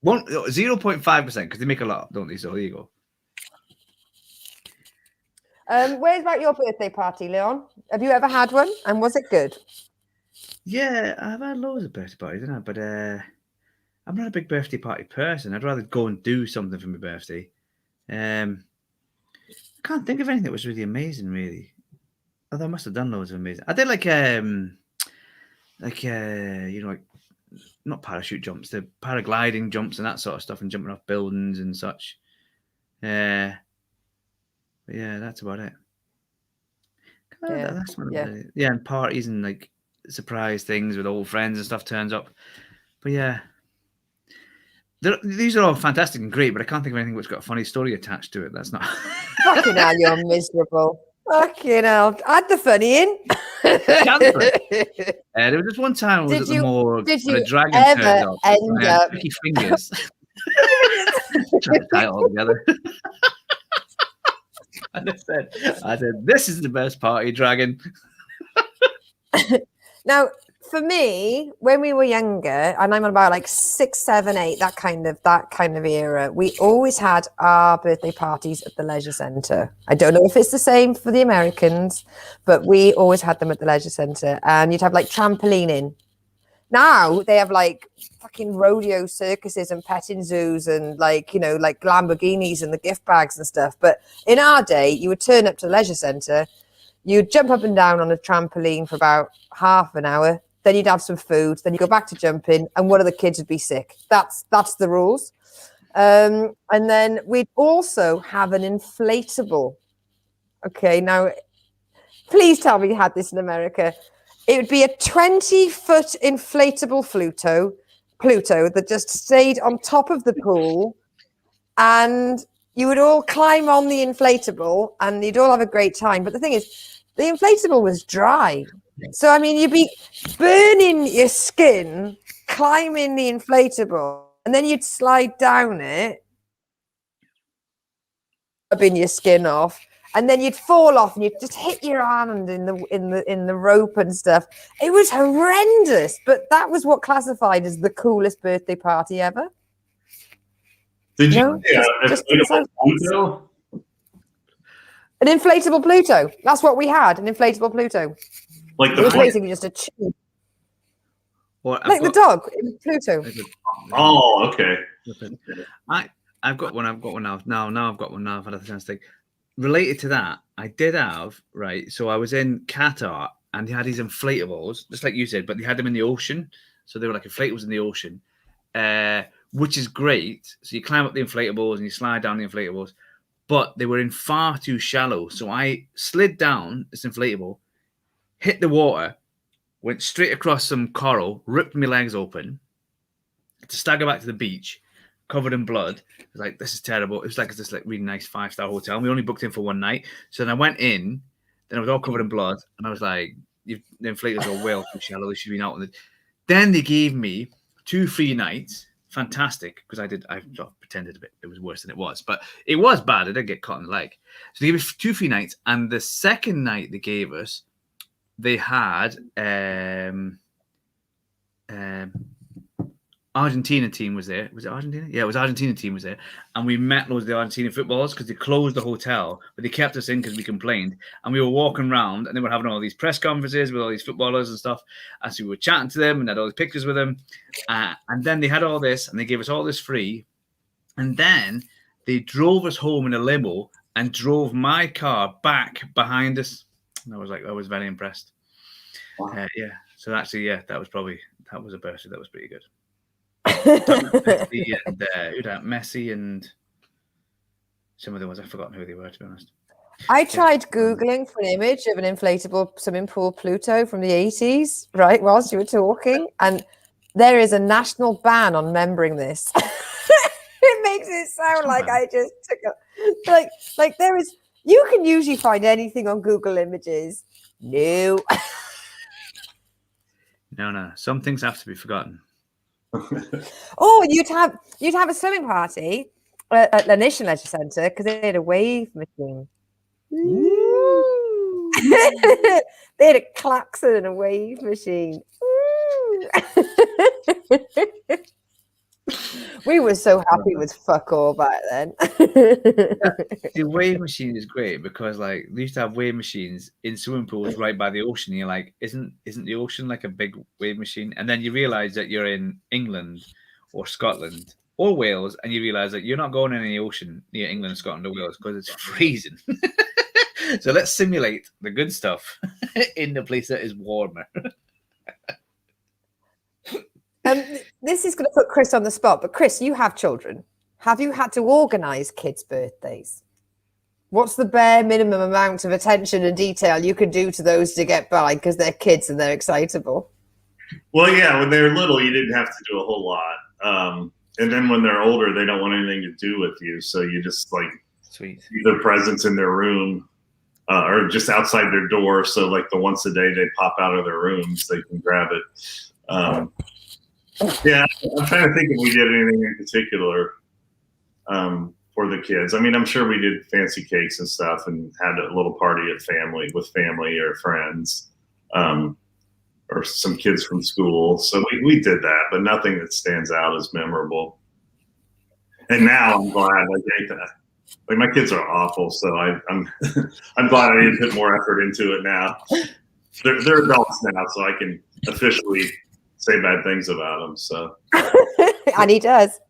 0.5% because they make a lot, don't they? So there you go. Where's about your birthday party, Leon? Have you ever had one, and was it good? Yeah, I've had loads of birthday parties, haven't I? But I'm not a big birthday party person. I'd rather go and do something for my birthday. I can't think of anything that was really amazing, really. Although I must have done loads of amazing. I did like not parachute jumps, the paragliding jumps and that sort of stuff, and jumping off buildings and such. But yeah, that's about it. Yeah, and parties and like surprise things with old friends and stuff turns up. But yeah, these are all fantastic and great, but I can't think of anything which got a funny story attached to it. That's not. Fucking hell, you're miserable. Fucking hell. Add the funny in. There was just one time I was at the morgue when a dragon ever turned up end and I had up... sticky fingers. Trying to tie it all together. And I said, this is the best party, dragon. Now, for me, when we were younger, and I'm about like 6, 7, 8, that kind of era, we always had our birthday parties at the leisure centre. I don't know if it's the same for the Americans, but we always had them at the leisure centre, and you'd have like trampolining. Now they have like fucking rodeo circuses and petting zoos and like, you know, like Lamborghinis and the gift bags and stuff. But in our day, you would turn up to the leisure centre, you'd jump up and down on a trampoline for about half an hour. Then you'd have some food. Then you go back to jumping, and one of the kids would be sick. That's the rules. And then we'd also have an inflatable. Okay, now please tell me you had this in America. It would be a 20-foot inflatable Pluto that just stayed on top of the pool, and you would all climb on the inflatable, and you'd all have a great time. But the thing is, the inflatable was dry. So, I mean, you'd be burning your skin, climbing the inflatable, and then you'd slide down it, rubbing your skin off, and then you'd fall off and you'd just hit your hand in the rope and stuff. It was horrendous, but that was what classified as the coolest birthday party ever. Did you? No? Yeah, Pluto? An inflatable Pluto. That's what we had, an inflatable Pluto. Like it was basically just a tube. Well, like the dog in Pluto. Oh, okay. I've got one now. Now I've got one now. I've had a chance to think. Related to that, I did have, right, so I was in Qatar and they had these inflatables, just like you said, but they had them in the ocean. So they were like inflatables in the ocean, which is great. So you climb up the inflatables and you slide down the inflatables, but they were in far too shallow. So I slid down this inflatable, hit the water, went straight across some coral, ripped my legs open to stagger back to the beach, covered in blood. I was like, this is terrible. It was like this like really nice 5-star hotel. And we only booked in for one night. So then I went in, then I was all covered in blood. And I was like, the inflators are well too shallow. They should be out on the. Then they gave me 2 free nights. Fantastic. Because I pretended a bit it was worse than it was. But it was bad. I did get caught in the leg. So they gave me 2 free nights. And the second night they gave us, they had Argentina team was there. Was it Argentina? Yeah, it was Argentina team was there. And we met loads of the Argentina footballers because they closed the hotel, but they kept us in because we complained. And we were walking around and they were having all these press conferences with all these footballers and stuff. And so we were chatting to them and had all these pictures with them. And then they had all this and they gave us all this free. And then they drove us home in a limo and drove my car back behind us. And I was very impressed. Wow. Yeah. So actually, yeah, that was a birthday. That was pretty good. Messi and some of the ones I've forgotten who they were, to be honest. I tried Googling for an image of an inflatable swimming pool Pluto from the 80s, right, whilst you were talking, and there is a national ban on membering this. It makes it sound like I just took a like there is. You can usually find anything on Google Images. No. No. Some things have to be forgotten. Oh, you'd have a swimming party at the Nation Leisure Centre because they had a wave machine. They had a klaxon and a wave machine. We were so happy with fuck all back then. The wave machine is great because like they used to have wave machines in swimming pools right by the ocean. You're like, isn't the ocean like a big wave machine? And then you realize that you're in England or Scotland or Wales, and you realize that you're not going in the ocean near England, Scotland, or Wales because it's freezing. So let's simulate the good stuff in the place that is warmer. This is going to put Chris on the spot, but Chris, you have children. Have you had to organise kids' birthdays? What's the bare minimum amount of attention and detail you can do to those to get by because they're kids and they're excitable? Well, yeah, when they're little, you didn't have to do a whole lot. And then when they're older, they don't want anything to do with you. So you just like leave their presents in their room or just outside their door. So like the once a day they pop out of their rooms, they can grab it. Yeah, I'm trying to think if we did anything in particular for the kids. I mean, I'm sure we did fancy cakes and stuff and had a little party with family or friends. or some kids from school. So we did that, but nothing that stands out as memorable. And now I'm glad I hate that. Like my kids are awful, so I'm I'm glad I didn't put more effort into it now. They're adults now, so I can officially say bad things about them. So And he does.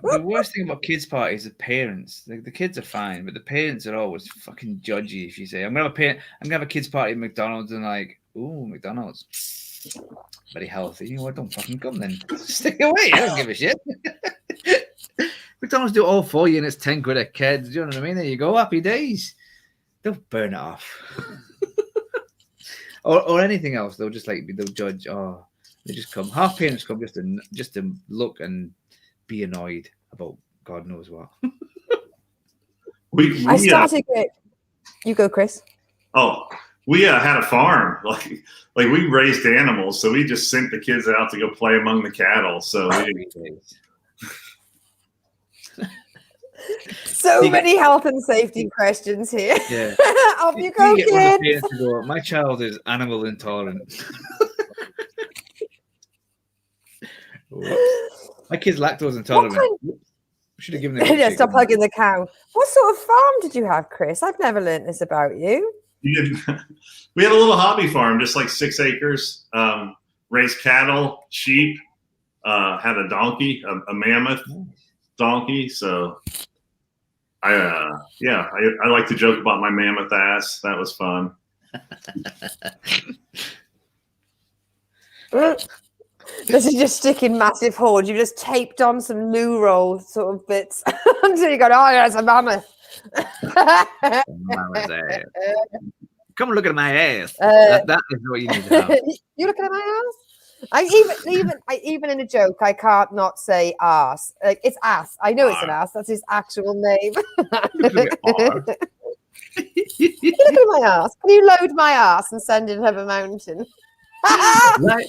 The worst thing about kids' parties is parents. The kids are fine, but the parents are always fucking judgy. If you say, I'm gonna have a kids' party at McDonald's, and like, ooh, McDonald's, very healthy. You know what? Don't fucking come then. Stay away. I don't give a shit. McDonald's do it all for you, and it's 10 quid a kid. Do you know what I mean? There you go. Happy days. Don't burn it off. or anything else. They'll judge. Oh, they just come. Half parents come just to look and be annoyed about God knows what. I started it. You go, Chris. Oh, we had a farm. Like we raised animals, so we just sent the kids out to go play among the cattle. So many health and safety questions here. Yeah. Off you go, kids. My child is animal intolerant. My kid's lactose intolerant. Should have given it. Yeah, stop hugging the cow. What sort of farm did you have, Chris? I've never learnt this about you. We had a little hobby farm, just like 6 acres. Raised cattle, sheep, had a donkey, a mammoth donkey. So I like to joke about my mammoth ass. That was fun. This is just sticking massive hoards. You just taped on some loo roll sort of bits until you go, oh, yeah, it's a mammoth. Come and look at my ass. That is what you need to have. You looking at my ass? Even in a joke, I can't not say ass. Like it's ass. I know it's an ass. That's his actual name. Look at You look at my ass. Can you load my ass and send it up a mountain? Right.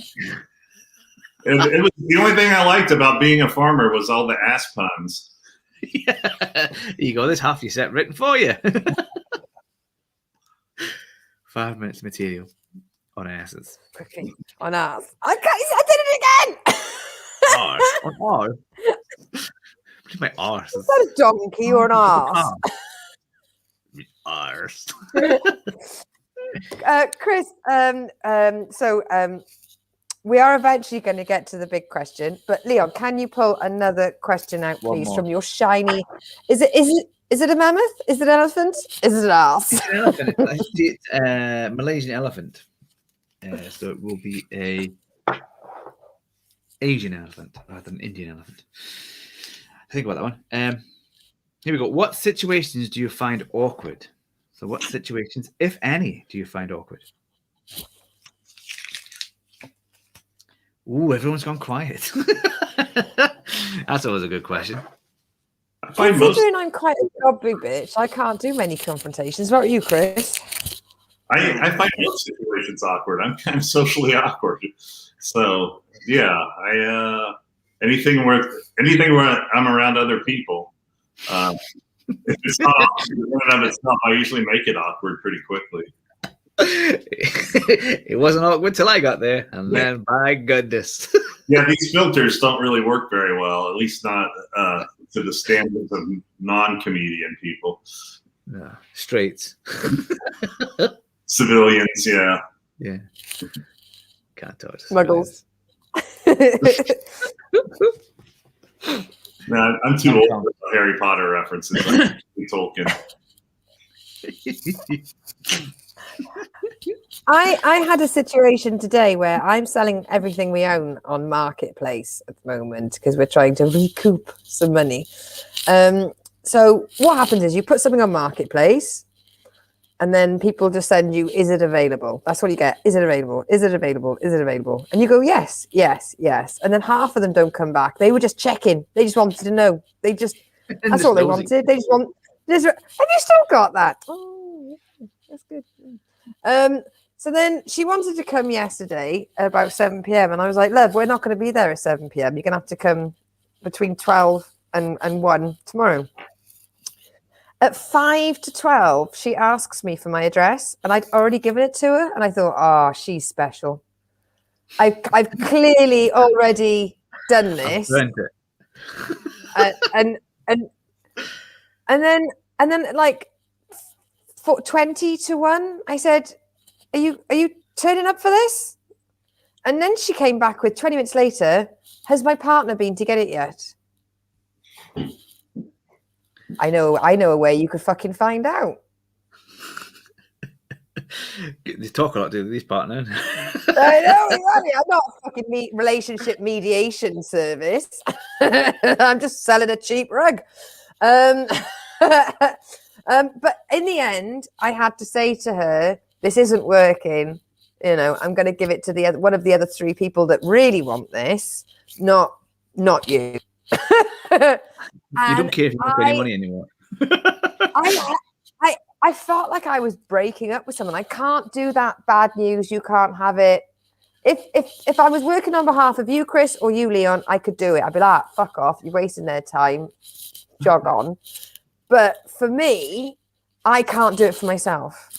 It was the only thing I liked about being a farmer was all the ass puns. Yeah. Here you go. There's half your set written for you. 5 minutes material on asses. Okay. On ass. I did it again. Arse. On arse. What is my arse? Is that a donkey or an arse? Arse. Chris, we are eventually going to get to the big question, but Leon, can you pull another question out, please, from your shiny? Is it a mammoth? Is it an elephant? Is it an ass? It's an elephant. It's a Malaysian elephant. So it will be a Asian elephant rather than Indian elephant. Think about that one. Here we go. What situations do you find awkward? So what situations, if any, do you find awkward? Ooh, everyone's gone quiet. That's always a good question. Considering I'm quite a gobby bitch, I can't do many confrontations. What about you, Chris? I find most situations awkward. I'm kind of socially awkward. So yeah, anything where I'm around other people. If it's not awkward in and of itself, I usually make it awkward pretty quickly. It wasn't awkward till I got there, and then by goodness. Yeah, these filters don't really work very well, at least not to the standards of non-comedian people. No, straights. Civilians, yeah. Yeah. Can't touch. Muggles. No, I'm too old for Harry Potter references. Like Tolkien. I had a situation today where I'm selling everything we own on Marketplace at the moment because we're trying to recoup some money. So what happens is you put something on Marketplace and then people just send you, is it available? That's what you get. Is it available? Is it available? Is it available? And you go, yes, yes, yes. And then half of them don't come back. They were just checking. They just wanted to know. That's all they wanted. They just want, have you still got that? Oh, that's good. So then she wanted to come yesterday at about 7 p.m. And I was like, love, we're not going to be there at 7 p.m. You're going to have to come between 12 and 1 tomorrow. At 5 to 12, she asks me for my address and I'd already given it to her. And I thought, oh, she's special. I've clearly already done I've this, burnt it. and then like for 20-1, I said, "Are you turning up for this?" And then she came back with 20 minutes later, "Has my partner been to get it yet?" I know a way you could fucking find out. They talk a lot, do these partner? I know, exactly. I'm not a fucking relationship mediation service. I'm just selling a cheap rug. But in the end, I had to say to her, "This isn't working. You know, I'm going to give it to the one of the other 3 people that really want this, not you." You don't care if you don't pay any money anymore. I felt like I was breaking up with someone. I can't do that. Bad news, you can't have it. If I was working on behalf of you, Chris, or you, Leon, I could do it. I'd be like, "Fuck off, you're wasting their time. Jog on." But for me, I can't do it for myself.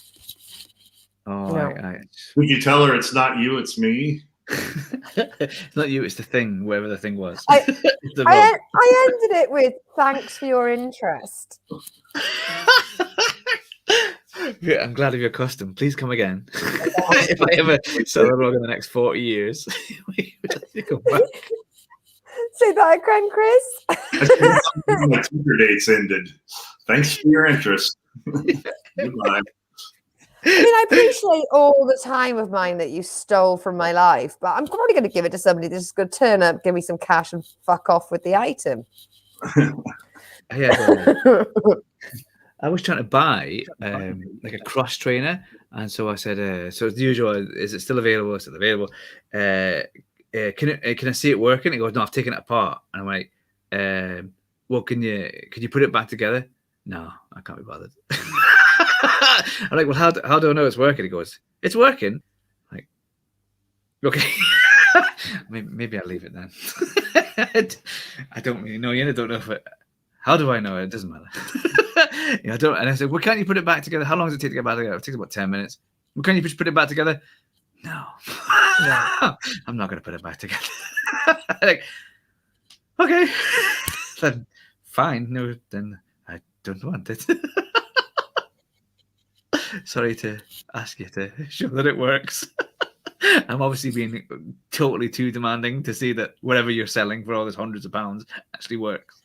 Oh, No. Would you tell her it's not you, it's me? It's not you, it's the thing, wherever the thing was. I ended it with, "Thanks for your interest." Yeah, I'm glad of your custom. Please come again. If I ever sell a rug in the next 40 years, come back. Say that again, Chris. My Tinder dates ended. Thanks for your interest. Goodbye. I mean, I appreciate all the time of mine that you stole from my life, but I'm probably going to give it to somebody that's just going to turn up, give me some cash, and fuck off with the item. I was trying to buy like a cross trainer, and so I said, so it's the usual, "Is it still available? Is it available? Can I see it working?" He goes, "No, I've taken it apart." And I'm like, "Well, can you put it back together?" "No, I can't be bothered." I'm like, "Well, how do I know it's working?" He goes, "It's working." I'm like, okay. maybe I'll leave it then. I don't really know. I don't know if it. How do I know? It doesn't matter. I don't. And I said, "Well, can't you put it back together? How long does it take to get back together?" "It takes about 10 minutes. "Well, can you just put it back together?" "No, I'm not going to put it back together." Like, okay, then fine. No, then I don't want it. Sorry to ask you to show that it works. I'm obviously being totally too demanding to see that whatever you're selling for all those hundreds of pounds actually works.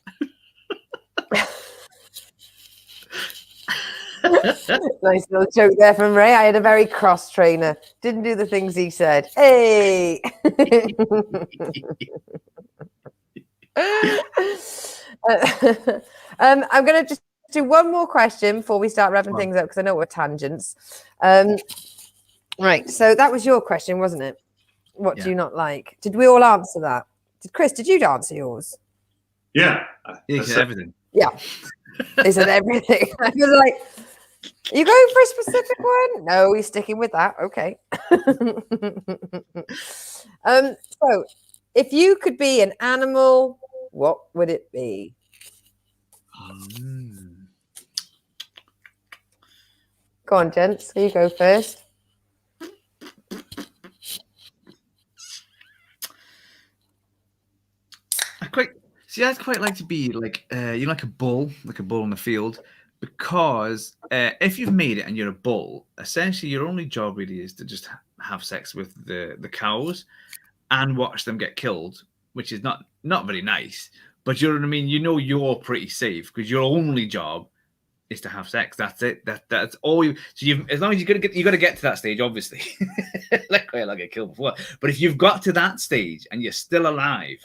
Nice little joke there from Ray. I had a very cross trainer. Didn't do the things he said. Hey. I'm going to just do one more question before we start wrapping things up, because I know we're tangents. Right. So that was your question, wasn't it? What do you not like? Did we all answer that? Chris, did you answer yours? Yeah. He said everything. Yeah. They said everything. I was like, "Are you going for a specific one?" "No, he's sticking with that." Okay. So if you could be an animal, what would it be? Go on, gents. You go first. I'd quite like to be like like a bull in the field, because if you've made it and you're a bull, essentially your only job really is to just have sex with the cows and watch them get killed, which is not very nice. But you know what I mean? You're pretty safe because your only job is to have sex. That's it. That's all you. So as long as you got to get to that stage, obviously. Like, well, I'll get killed before. But if you've got to that stage and you're still alive,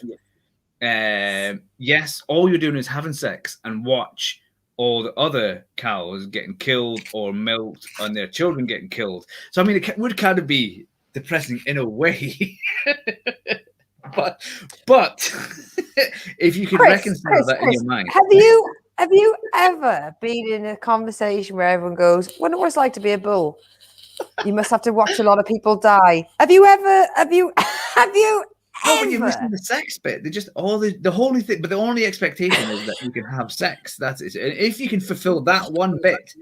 yes, all you're doing is having sex and watch all the other cows getting killed or milked and their children getting killed. So I mean, it would kind of be depressing in a way. but if you could reconcile that in your mind. Have you ever been in a conversation where everyone goes, "Wonder what it's like to be a bull? You must have to watch a lot of people die." Have you No, but you're ever. missing the sex bit. They just all the whole thing, but the only expectation is that you can have sex. That's it. And if you can fulfill that one bit,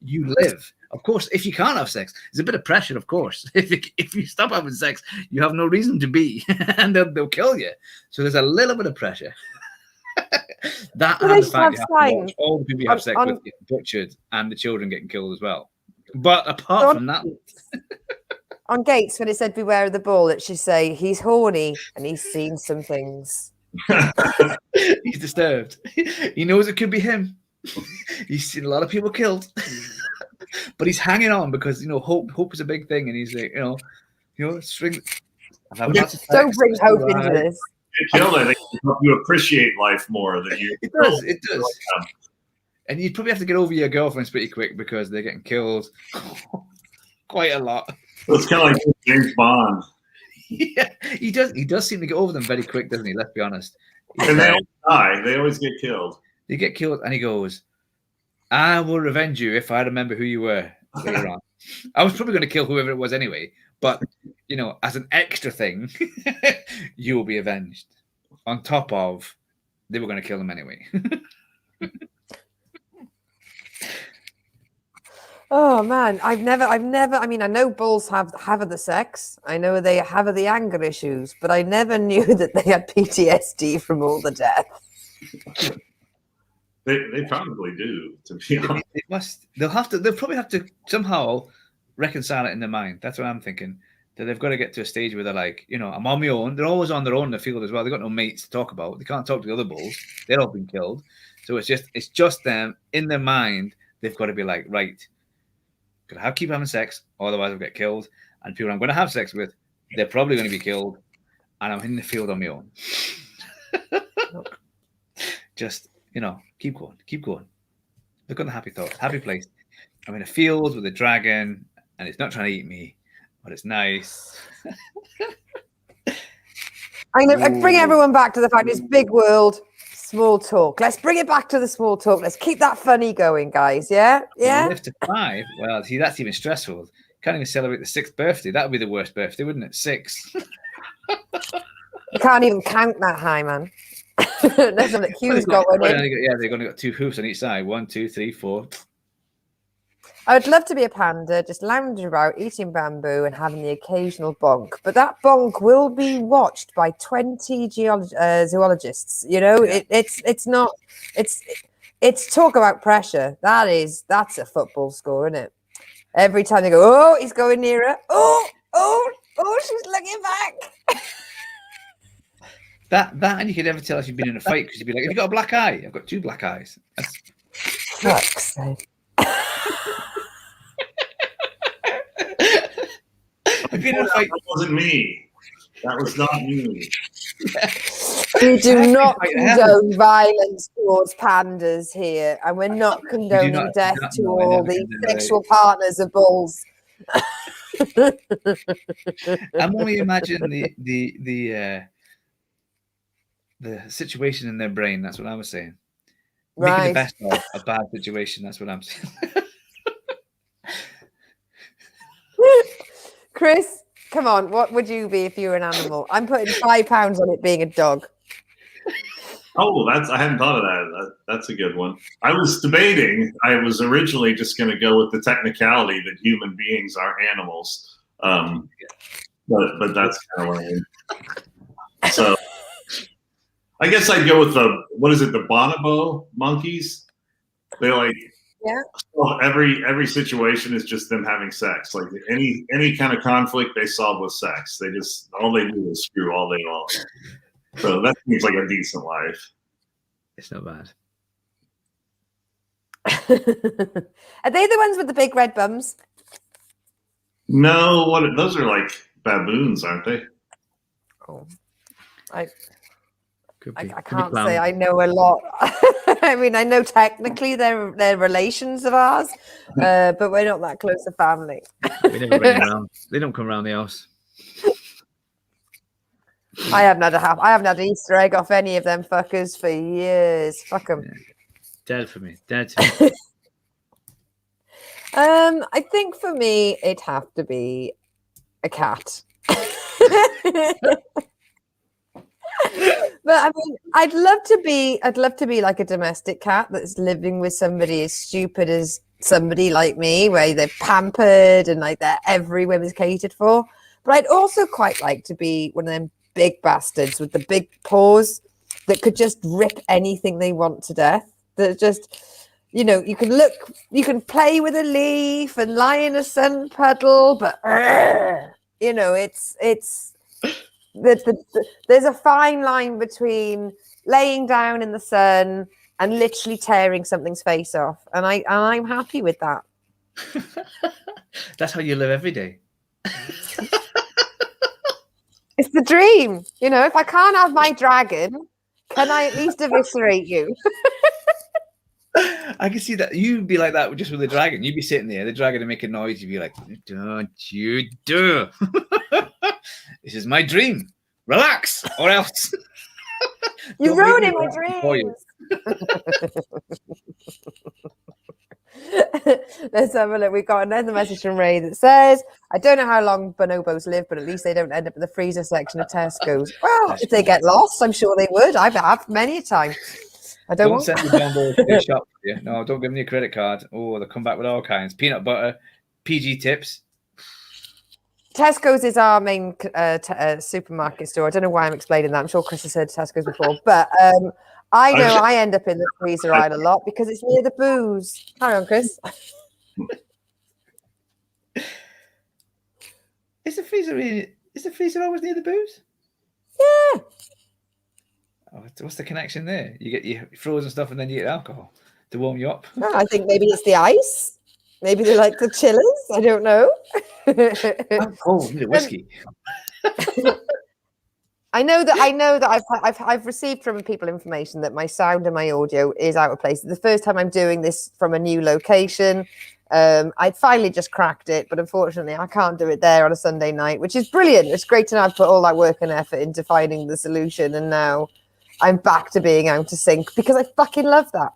you live. Of course, if you can't have sex, there's a bit of pressure. Of course, if you stop having sex, you have no reason to be, and they'll kill you. So there's a little bit of pressure. That Well, and they the should fact have you have to watch signs all the people you on- have sex on- with getting butchered and the children getting killed as well. But apart from that, on gates, when it said beware of the bull, it should say he's horny and he's seen some things. he's disturbed. He knows it could be him. He's seen a lot of people killed, but he's hanging on because hope is a big thing, and he's like, string. I've had lots of sex, Don't bring it's hope all into right. this. Killed, I think you appreciate life more than you. It does. It does. And you'd probably have to get over your girlfriends pretty quick because they're getting killed quite a lot. It's kind of like James Bond. Yeah, he does. He does seem to get over them very quick, doesn't he? Let's be honest. And they always die. They always get killed. They get killed, and he goes, "I will revenge you if I remember who you were later on." I was probably going to kill whoever it was anyway, but as an extra thing, you will be avenged. On top of, they were going to kill him anyway. Oh man, I've never. I mean, I know bulls have the sex. I know they have the anger issues, but I never knew that they had PTSD from all the death. They probably do, to be honest. They must. They'll probably have to somehow reconcile it in their mind. That's what I'm thinking. That they've got to get to a stage where they're like, I'm on my own. They're always on their own in the field as well. They've got no mates to talk about. They can't talk to the other bulls. They're all been killed. So it's just them in their mind. They've got to be like, right, gotta keep having sex, otherwise I'll get killed. And people I'm going to have sex with, they're probably going to be killed. And I'm in the field on my own. Just, keep going. Look on the happy thoughts, happy place. I'm in a field with a dragon, and it's not trying to eat me, but it's nice. I bring everyone back to the fact it's big world, small talk. Let's bring it back to the small talk. Let's keep that funny going, guys. Yeah? Yeah? Live to 5. Well, see, that's even stressful. Can't even celebrate the 6th birthday. That would be the worst birthday, wouldn't it? 6. You can't even count that high, man. That's what the queue's got one in. They've only got 2 hoofs on each side. 1, 2, 3, 4. I would love to be a panda, just lounging about, eating bamboo and having the occasional bonk. But that bonk will be watched by 20 zoologists. It's talk about pressure. That's a football score, isn't it? Every time they go, oh, he's going nearer. Oh, she's looking back. That and you could never tell if you've been in a fight because you'd be like, have you got a black eye? I've got 2 black eyes. Fuck's sake. That wasn't me. That was not me. We do not condone violence towards pandas here, and we're not condoning death to all the sexual partners of bulls. I'm only imagining the situation in their brain. That's what I was saying. Making the best of a bad situation. That's what I'm saying. Chris, come on. What would you be if you were an animal? I'm putting £5 on it being a dog. Oh, I hadn't thought of that. That's a good one. I was debating. I was originally just going to go with the technicality that human beings are animals, but that's kind of lame. So I guess I'd go with the bonobo monkeys. They well, every situation is just them having sex. Like any kind of conflict they solve with sex. All they do is screw all day long. So that seems like a decent life. It's not bad. Are they the ones with the big red bums? No, those are like baboons, aren't they? Oh, I I can't say I know a lot. I mean, I know technically they're relations of ours, but we're not that close a family. We never bring them around. They don't come around the house. I haven't had an Easter egg off any of them fuckers for years. Fuck them. Yeah. Dead for me. Dead to me. I think for me it'd have to be a cat. But I mean, I'd love to be like a domestic cat that's living with somebody as stupid as somebody like me, where they're pampered and like their every whim is catered for. But I'd also quite like to be one of them big bastards with the big paws that could just rip anything they want to death. That just, you can play with a leaf and lie in a sun puddle, but it's there's a fine line between laying down in the sun and literally tearing something's face off, and I'm happy with that. That's how you live every day. It's the dream, if I can't have my dragon, can I at least eviscerate you? I can see that you'd be like that just with the dragon. You'd be sitting there, the dragon would make a noise. You'd be like, "Don't you do? This is my dream. Relax, or else." You're ruining my dreams. Let's have a look. We've got another message from Ray that says, "I don't know how long bonobos live, but at least they don't end up in the freezer section of Tesco's." Well, if they get lost, I'm sure they would. I've had many a time. I don't send the bonobos to the shop. Yeah, no, don't give them your credit card. Oh, they'll come back with all kinds. Peanut butter, PG tips. Tesco's is our main supermarket store. I don't know why I'm explaining that. I'm sure Chris has heard Tesco's before, but I know I end up in the freezer aisle a lot because it's near the booze. Carry on, Chris. Is the freezer always near the booze? Yeah. Oh, what's the connection there? You get your frozen stuff and then you get alcohol to warm you up. Oh, I think maybe it's the ice. Maybe they like the chillers. I don't know. Oh, need a whiskey. I know that I've received from people information that my sound and my audio is out of place. It's the first time I'm doing this from a new location. I finally just cracked it, but unfortunately I can't do it there on a Sunday night, which is brilliant. It's great to know I've put all that work and effort into finding the solution, and now I'm back to being out of sync because I fucking love that.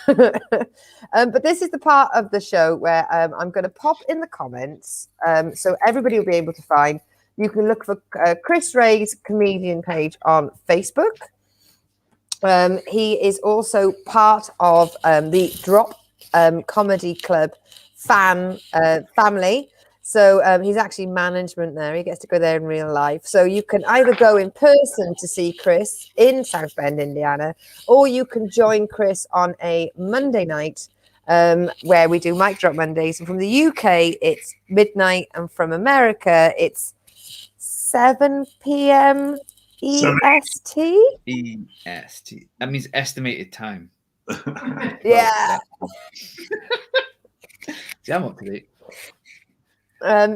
But this is the part of the show where I'm going to pop in the comments, so everybody will be able to find. You can look for Chris Ray's comedian page on Facebook. He is also part of the Drop Comedy Club family. So he's actually management there. He gets to go there in real life. So you can either go in person to see Chris in South Bend, Indiana, or you can join Chris on a Monday night where we do Mic Drop Mondays. And from the UK, it's midnight. And from America, it's 7 p.m. EST? EST. That means estimated time. Yeah. See, I'm up to date.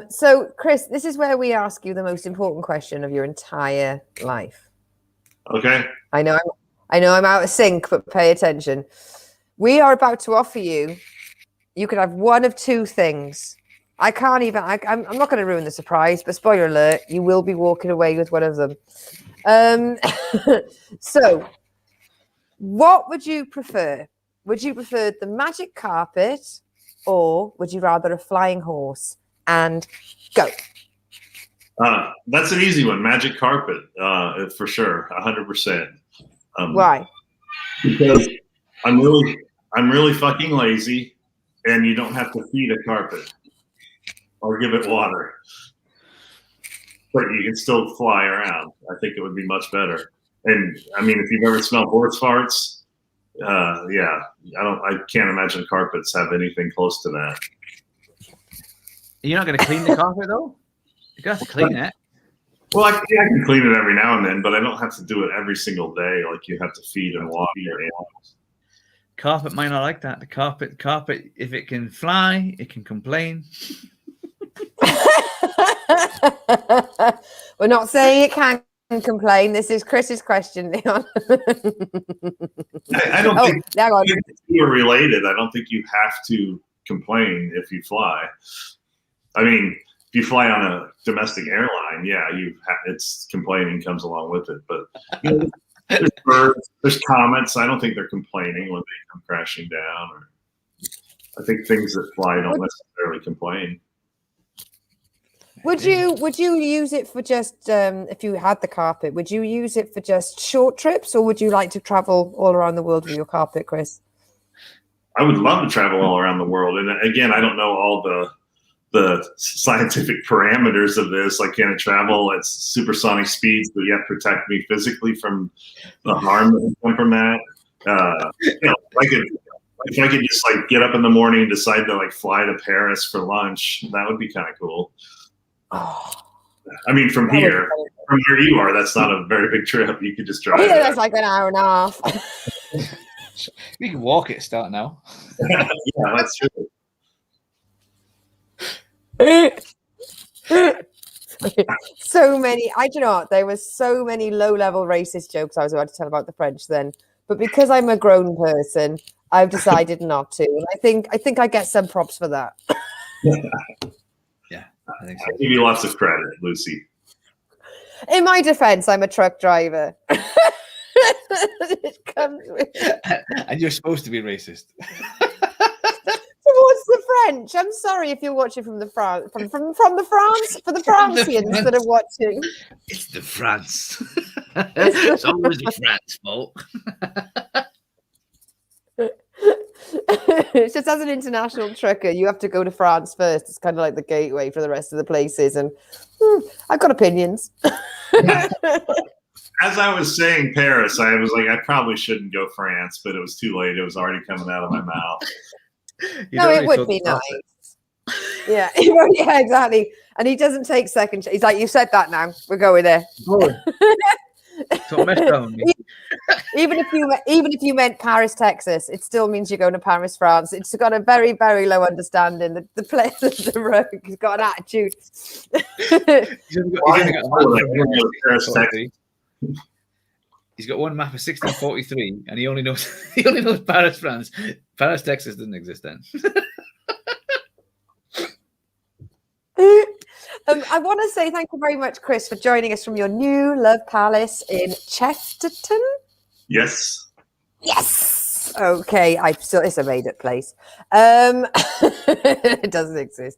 So, Chris, this is where we ask you the most important question of your entire life. Okay. I know I'm out of sync, but pay attention. We are about to offer you. You could have one of two things. I'm not going to ruin the surprise, but spoiler alert, you will be walking away with one of them. So, what would you prefer? Would you prefer the magic carpet, or would you rather a flying horse? And go. That's an easy one. Magic carpet, for sure, 100%. Why? Because I'm really fucking lazy, and you don't have to feed a carpet or give it water, but you can still fly around. I think it would be much better. And I mean, if you've ever smelled horse farts, yeah, I can't imagine carpets have anything close to that. You're not going to clean the carpet though? You're going to have to clean it. Well, I can clean it every now and then, but I don't have to do it every single day. Like you have to feed and water your animals. Carpet might not like that. The carpet, if it can fly, it can complain. We're not saying it can complain. This is Chris's question, Leon. I don't think you're related. I don't think you have to complain if you fly. I mean, if you fly on a domestic airline, yeah, it's complaining comes along with it. But there's birds, there's comets. I don't think they're complaining when they come crashing down. Or I think things that fly don't necessarily complain. Would you use it for just if you had the carpet? Would you use it for just short trips, or would you like to travel all around the world with your carpet, Chris? I would love to travel all around the world, and again, I don't know all the scientific parameters of this. Like, can it travel at supersonic speeds, but yet protect me physically from the harm that can come from that? If I could just like get up in the morning and decide to like fly to Paris for lunch, that would be kind of cool. Oh, I mean, from where you are, that's not a very big trip. You could just drive. Yeah, that's like an hour and a half. We can walk it. Start now. Yeah, that's true. So many. I do not. There was so many low-level racist jokes I was about to tell about the French then, but because I'm a grown person, I've decided not to. And I think I get some props for that. Yeah, I think so. I give you lots of credit, Lucy. In my defense, I'm a truck driver. It comes with... And you're supposed to be racist. Towards the French. I'm sorry if you're watching from the France, from the France, for the Francians that are watching. It's the France. It's always the France fault. It's just as an international trucker, you have to go to France first. It's kind of like the gateway for the rest of the places. And I've got opinions. As I was saying Paris, I was like, I probably shouldn't go France, but it was too late. It was already coming out of my mouth. No, it would be nice. Yeah, yeah, exactly. And he doesn't take second. He's like, you said that now. We're going there. Don't mess around with me. Even if you meant Paris, Texas, it still means you're going to Paris, France. It's got a very, very low understanding. The player, the rogue, has got an attitude. He's got one map of 1643, and he only knows Paris, France. Paris, Texas doesn't exist then. I want to say thank you very much, Chris, for joining us from your new Love Palace in Chesterton. Yes. Yes. Okay. It's a made-up place. It doesn't exist.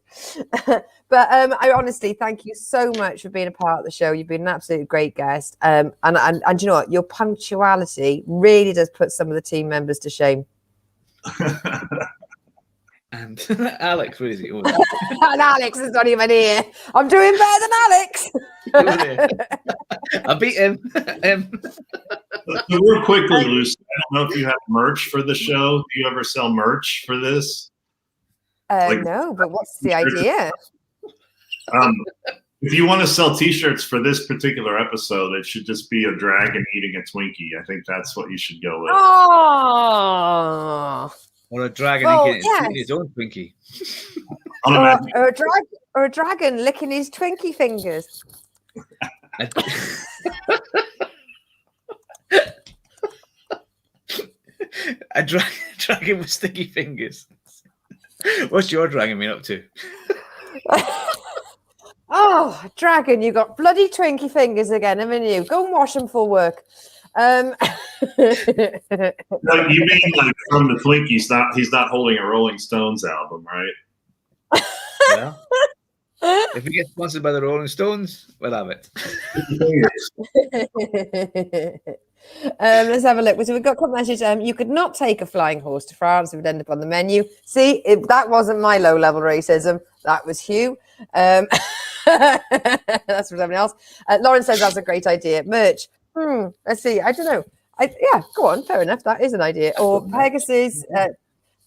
But I honestly thank you so much for being a part of the show. You've been an absolutely great guest. And you know what? Your punctuality really does put some of the team members to shame. And Alex, where is he? Oh, and Alex is not even here. I'm doing better than Alex. I beat him. So real quickly, Lucy, I don't know if you have merch for the show. Do you ever sell merch for this? No, but what's the idea? If you want to sell T-shirts for this particular episode, it should just be a dragon eating a Twinkie. I think that's what you should go with. Oh. Or a dragon eating his own Twinkie. Or a dragon licking his Twinkie fingers. A dragon with sticky fingers. What's your dragon been up to? Oh, dragon, you got bloody Twinkie fingers again, haven't you? Go and wash them for work. No, you mean like from the Twinkies? He's not holding a Rolling Stones album, right? Yeah. If we get sponsored by the Rolling Stones, we'll have it. Let's have a look. So we've got a message. You could not take a flying horse to France. It would end up on the menu. See, that wasn't my low-level racism. That was Hugh. That's for somebody else. Lauren says that's a great idea. Merch. Let's see. I don't know. Yeah, go on. Fair enough. That is an idea. Or Pegasus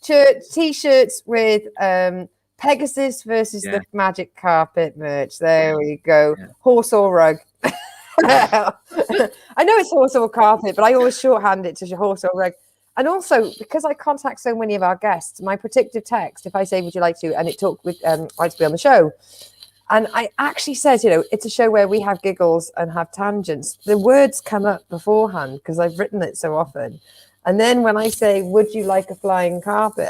T-shirts with Pegasus versus the magic carpet merch. There we go. Yeah. Horse or rug. I know it's horse or carpet, but I always shorthand it to horse or rug. And also, because I contact so many of our guests, my predictive text, if I say, would you like to, and it talked with, like to be on the show. And I actually says, it's a show where we have giggles and have tangents. The words come up beforehand because I've written it so often. And then when I say, would you like a flying carpet,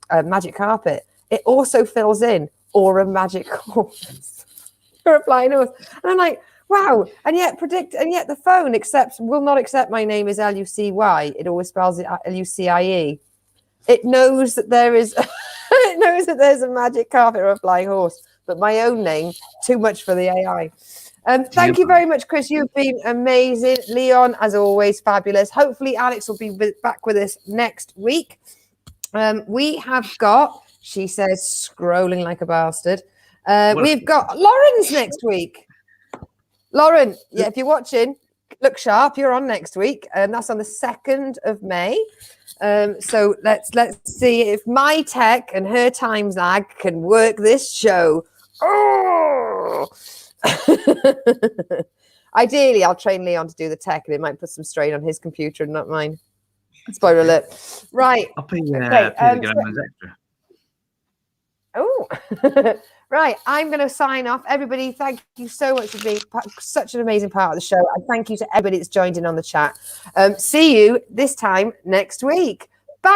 a magic carpet, it also fills in, or a magic horse, or a flying horse. And I'm like, wow. And yet the phone will not accept my name as Lucy. It always spells it Lucie. It knows that there is It knows that there's a magic carpet or a flying horse, but my own name, too much for the AI. Thank you very much, Chris. You've been amazing. Leon, as always, fabulous. Hopefully, Alex will be back with us next week. We have got, she says, scrolling like a bastard. We've got Lauren's next week. Lauren, yeah, if you're watching, look sharp. You're on next week, and that's on the 2nd of May. So let's see if my tech and her time zag can work this show. Oh! Ideally, I'll train Leon to do the tech, and it might put some strain on his computer and not mine. Spoiler alert. Right. I'll pay Okay, extra. Oh, right. I'm going to sign off. Everybody, thank you so much for being such an amazing part of the show. And thank you to everybody that's joined in on the chat. See you this time next week. Bye.